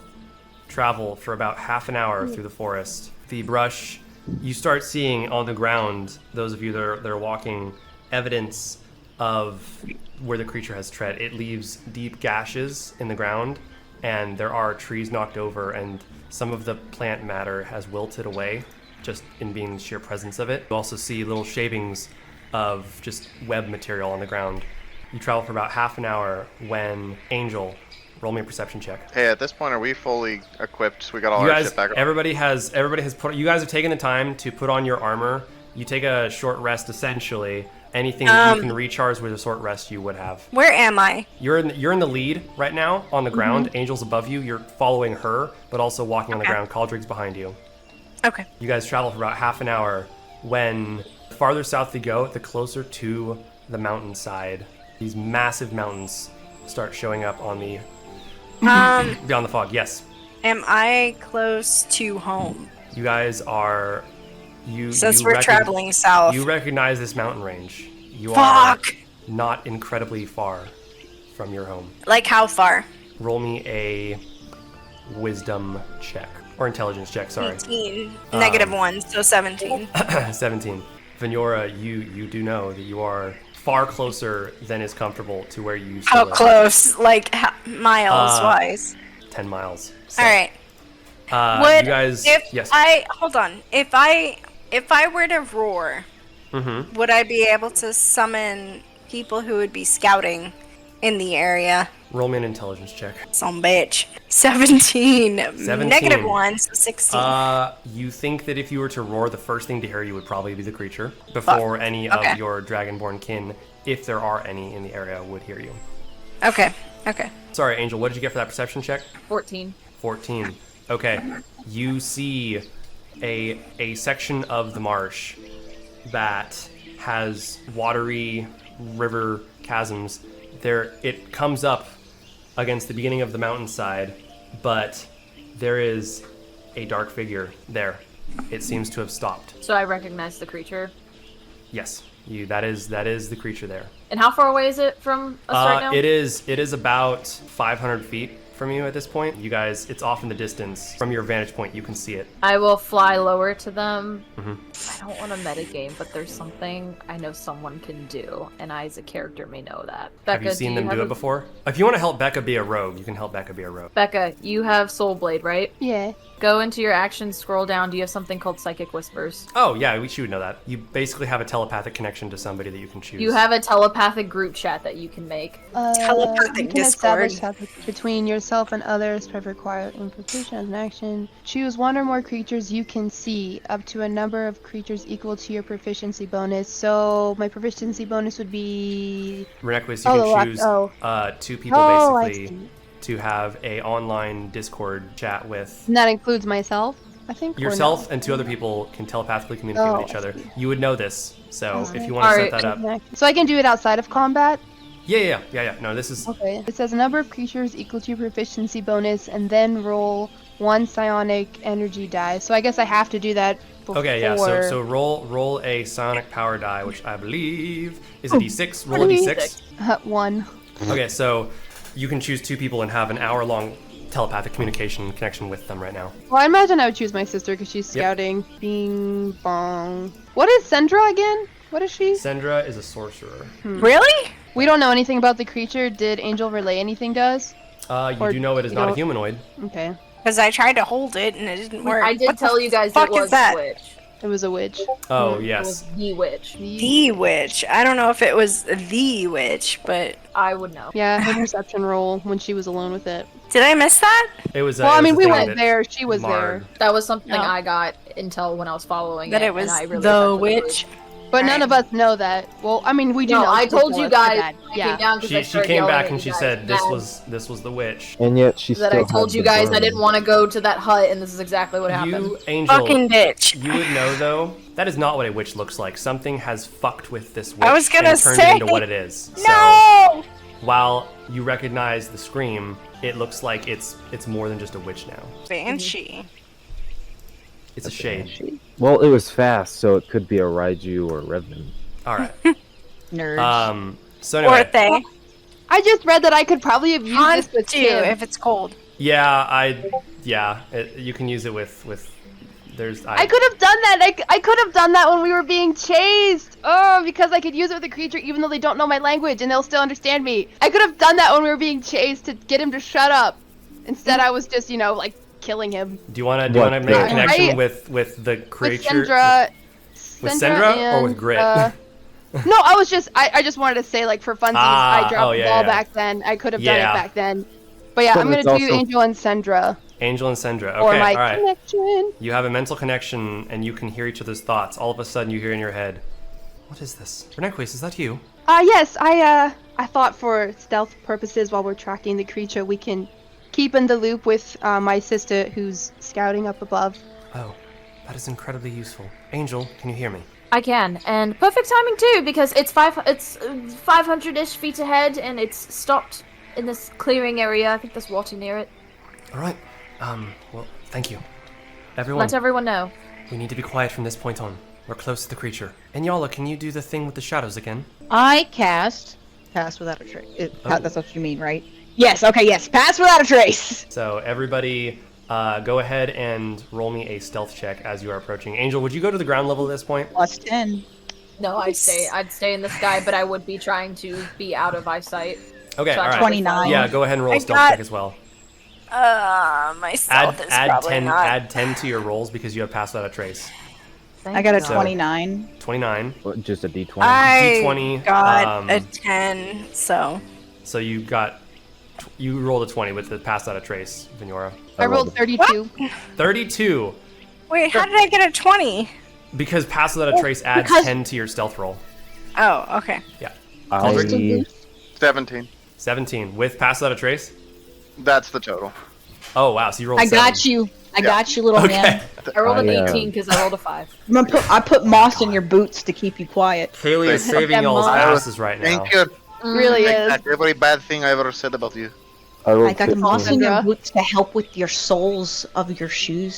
travel for about half an hour through the forest. The brush, you start seeing on the ground, those of you that are walking, evidence of where the creature has tread. It leaves deep gashes in the ground, and there are trees knocked over, and some of the plant matter has wilted away just in being the sheer presence of it. You also see little shavings of just web material on the ground. You travel for about half an hour when Angel, roll me a perception check. Hey, at this point, are we fully equipped? We got all You our guys, shit back. everybody has put. You guys have taken the time to put on your armor. You take a short rest, essentially. Anything that you can recharge with a short rest, you would have. Where am I? You're in the lead right now on the ground. Angel's above you. You're following her, but also walking on the Okay. ground. Caldrig's behind you. Okay. You guys travel for about half an hour. When the farther south you go, the closer to the mountainside. These massive mountains start showing up on the beyond the fog. Yes, Am I close to home? you guys are. Since you we're traveling south. You recognize this mountain range. You are Fuck! not incredibly far from your home. Like how far? Roll me a wisdom check or intelligence check. Sorry, 18. -1, so 17. 17. Venora, you do know that you are far closer than is comfortable to where you used to How live. close? Like miles wise. 10 miles. So, All right. you guys. If Yes. hold on. If I were to roar, Mm-hmm. would I be able to summon people who would be scouting in the area? Roll me an intelligence check. Some bitch. 17. 17. -1, so 16. You think that if you were to roar, the first thing to hear you would probably be the creature before any Okay. of your dragonborn kin, if there are any in the area, would hear you. Okay. Okay. Sorry, Angel, what did you get for that perception check? 14. 14. Okay. You see a section of the marsh that has watery river chasms. There, it comes up against the beginning of the mountainside, but there is a dark figure there. It seems to have stopped. So I recognize the creature. Yes, that is the creature there. And how far away is it from us right now? It is about 500 feet from you at this point. You guys, it's off in the distance. From your vantage point, you can see it. I will fly lower to them. Mhm. I don't want to metagame, but there's something I know someone can do, and I as a character may know that. Becca, Have you seen them do have it before? If you want to help Becca be a rogue, you can help Becca be a rogue. Becca, you have Soul Blade, right? Yeah. Go into your actions, scroll down. Do you have something called Psychic Whispers? Oh, yeah, she would know that. You basically have a telepathic connection to somebody that you can choose. You have a telepathic group chat that you can make. Telepathic you can Discord. establish telepathy between yourself and others by required implication as an action. Choose one or more creatures you can see, up to a number of creatures equal to your proficiency bonus. So my proficiency bonus would be... Renequist, you Oh, the can left- choose oh. 2 people Oh, I basically see. to have a online Discord chat with. And that includes myself, I think? or Yourself no? and 2 other people can telepathically communicate Oh, with each I other. see. You would know this, so Okay. if you want to set Alright. that up. So I can do it outside of combat? Yeah. No, this is. Okay. It says a number of creatures equal to your proficiency bonus, and then roll 1 psionic energy die. So I guess I have to do that before... Okay, yeah, so roll a psionic power die, which I believe is a Oh, d6. Roll a d6. 1. Okay, so you can choose 2 people and have an hour-long telepathic communication connection with them right now. Well, I imagine I would choose my sister because she's Yep. scouting. Bing bong. What is Sendra again? What is she? Sendra is a sorcerer. Really? We don't know anything about the creature. Did Angel relay anything to us? You Or do know it is you not a don't- humanoid. Okay. Because I tried to hold it and it didn't work. I did What the tell you guys fuck it was is that? Witch. It was a witch. Oh, It yes. was the witch. The witch. I don't know if it was the witch, but I would know. Yeah, her perception roll when she was alone with it. did I miss that? It was. Well, it I was mean, a we thing went that there. She was marred. That was something No. I got until when I was following That it, it was and I really the affected witch? group. there. But none of us know that. Well, I mean, we do No, know. I she did told tell you us, my guys. bad. I Yeah. came down 'cause I She started came yelling back at and you she guys said mad this was the witch. And yet she that still I told had you the guys I burn. didn't want to go to that hut, and this is exactly what happened. You, Angel, Fucking bitch. you would know though. That is not what a witch looks like. Something has fucked with this witch I was gonna and turned say. it into what it is. So No! while you recognize the scream, it looks like it's more than just a witch now. Banshee. It's a shade. Well, it was fast, so it could be a Raiju or Revan. All right. Nerds. So Or anyway, they. I just read that I could probably have used Hunt this with you Kim. if it's cold. you can use it with. There's. I could have done that. I could have done that when we were being chased. Oh, because I could use it with a creature even though they don't know my language and they'll still understand me. I could have done that when we were being chased to get him to shut up. Instead, I was just, like killing him. Do you want to make a Right. connection with the creature? With Sendra. With Sendra or with and, Grit? no, I just wanted to say, like, for funsies, I dropped the ball back then. I could have done it Yeah. back then. But yeah, But I'm gonna it's do also- Angel and Sendra Angel and Sendra. for Okay, my all right. connection. You have a mental connection, and you can hear each other's thoughts. All of a sudden, you hear in your head, "What is this?" Renequist, is that you? Yes, I thought for stealth purposes while we're tracking the creature, we can keep in the loop with my sister who's scouting up above. Oh, that is incredibly useful. Angel, can you hear me? I can, and perfect timing too, because it's 500-ish feet ahead, and it's stopped in this clearing area. I think there's water near it. All right. Well, thank you. Everyone, Let everyone know. we need to be quiet from this point on. We're close to the creature. And Yala, can you do the thing with the shadows again? I cast pass without a trace. Oh. That's what you mean, right? Yes. Okay. Yes. Pass without a trace. So everybody, go ahead and roll me a stealth check as you are approaching. Angel, would you go to the ground level at this point? Plus 10. No, I'd stay in the sky, but I would be trying to be out of eyesight. Okay, So all right. 29. Yeah, go ahead and roll a I stealth got- check as well. My stealth is probably 10 not. add 10 to your rolls because you have passed without a trace. I got a So- 29. 29. What, just a D20. I D20, got a 10, so. So you rolled a 20 with the passed out a trace, Venora. I rolled 32. 32 Wait, how did I get a 20? because passed without a trace adds because- 10 to your stealth roll. Oh, okay. Yeah. I 17. 17 with passed without a trace. That's the total. Oh wow, so you rolled. I 7. got you. I got you, little Okay. man. I rolled an I, 18 because I rolled a 5. I put moss in your boots to keep you quiet. Kaylee is saving that y'all's mom. asses right now. Thank you. Really Take is. back every bad thing I ever said about you. rolled I got 15. moss in your Sandra. boots to help with your soles of your shoes.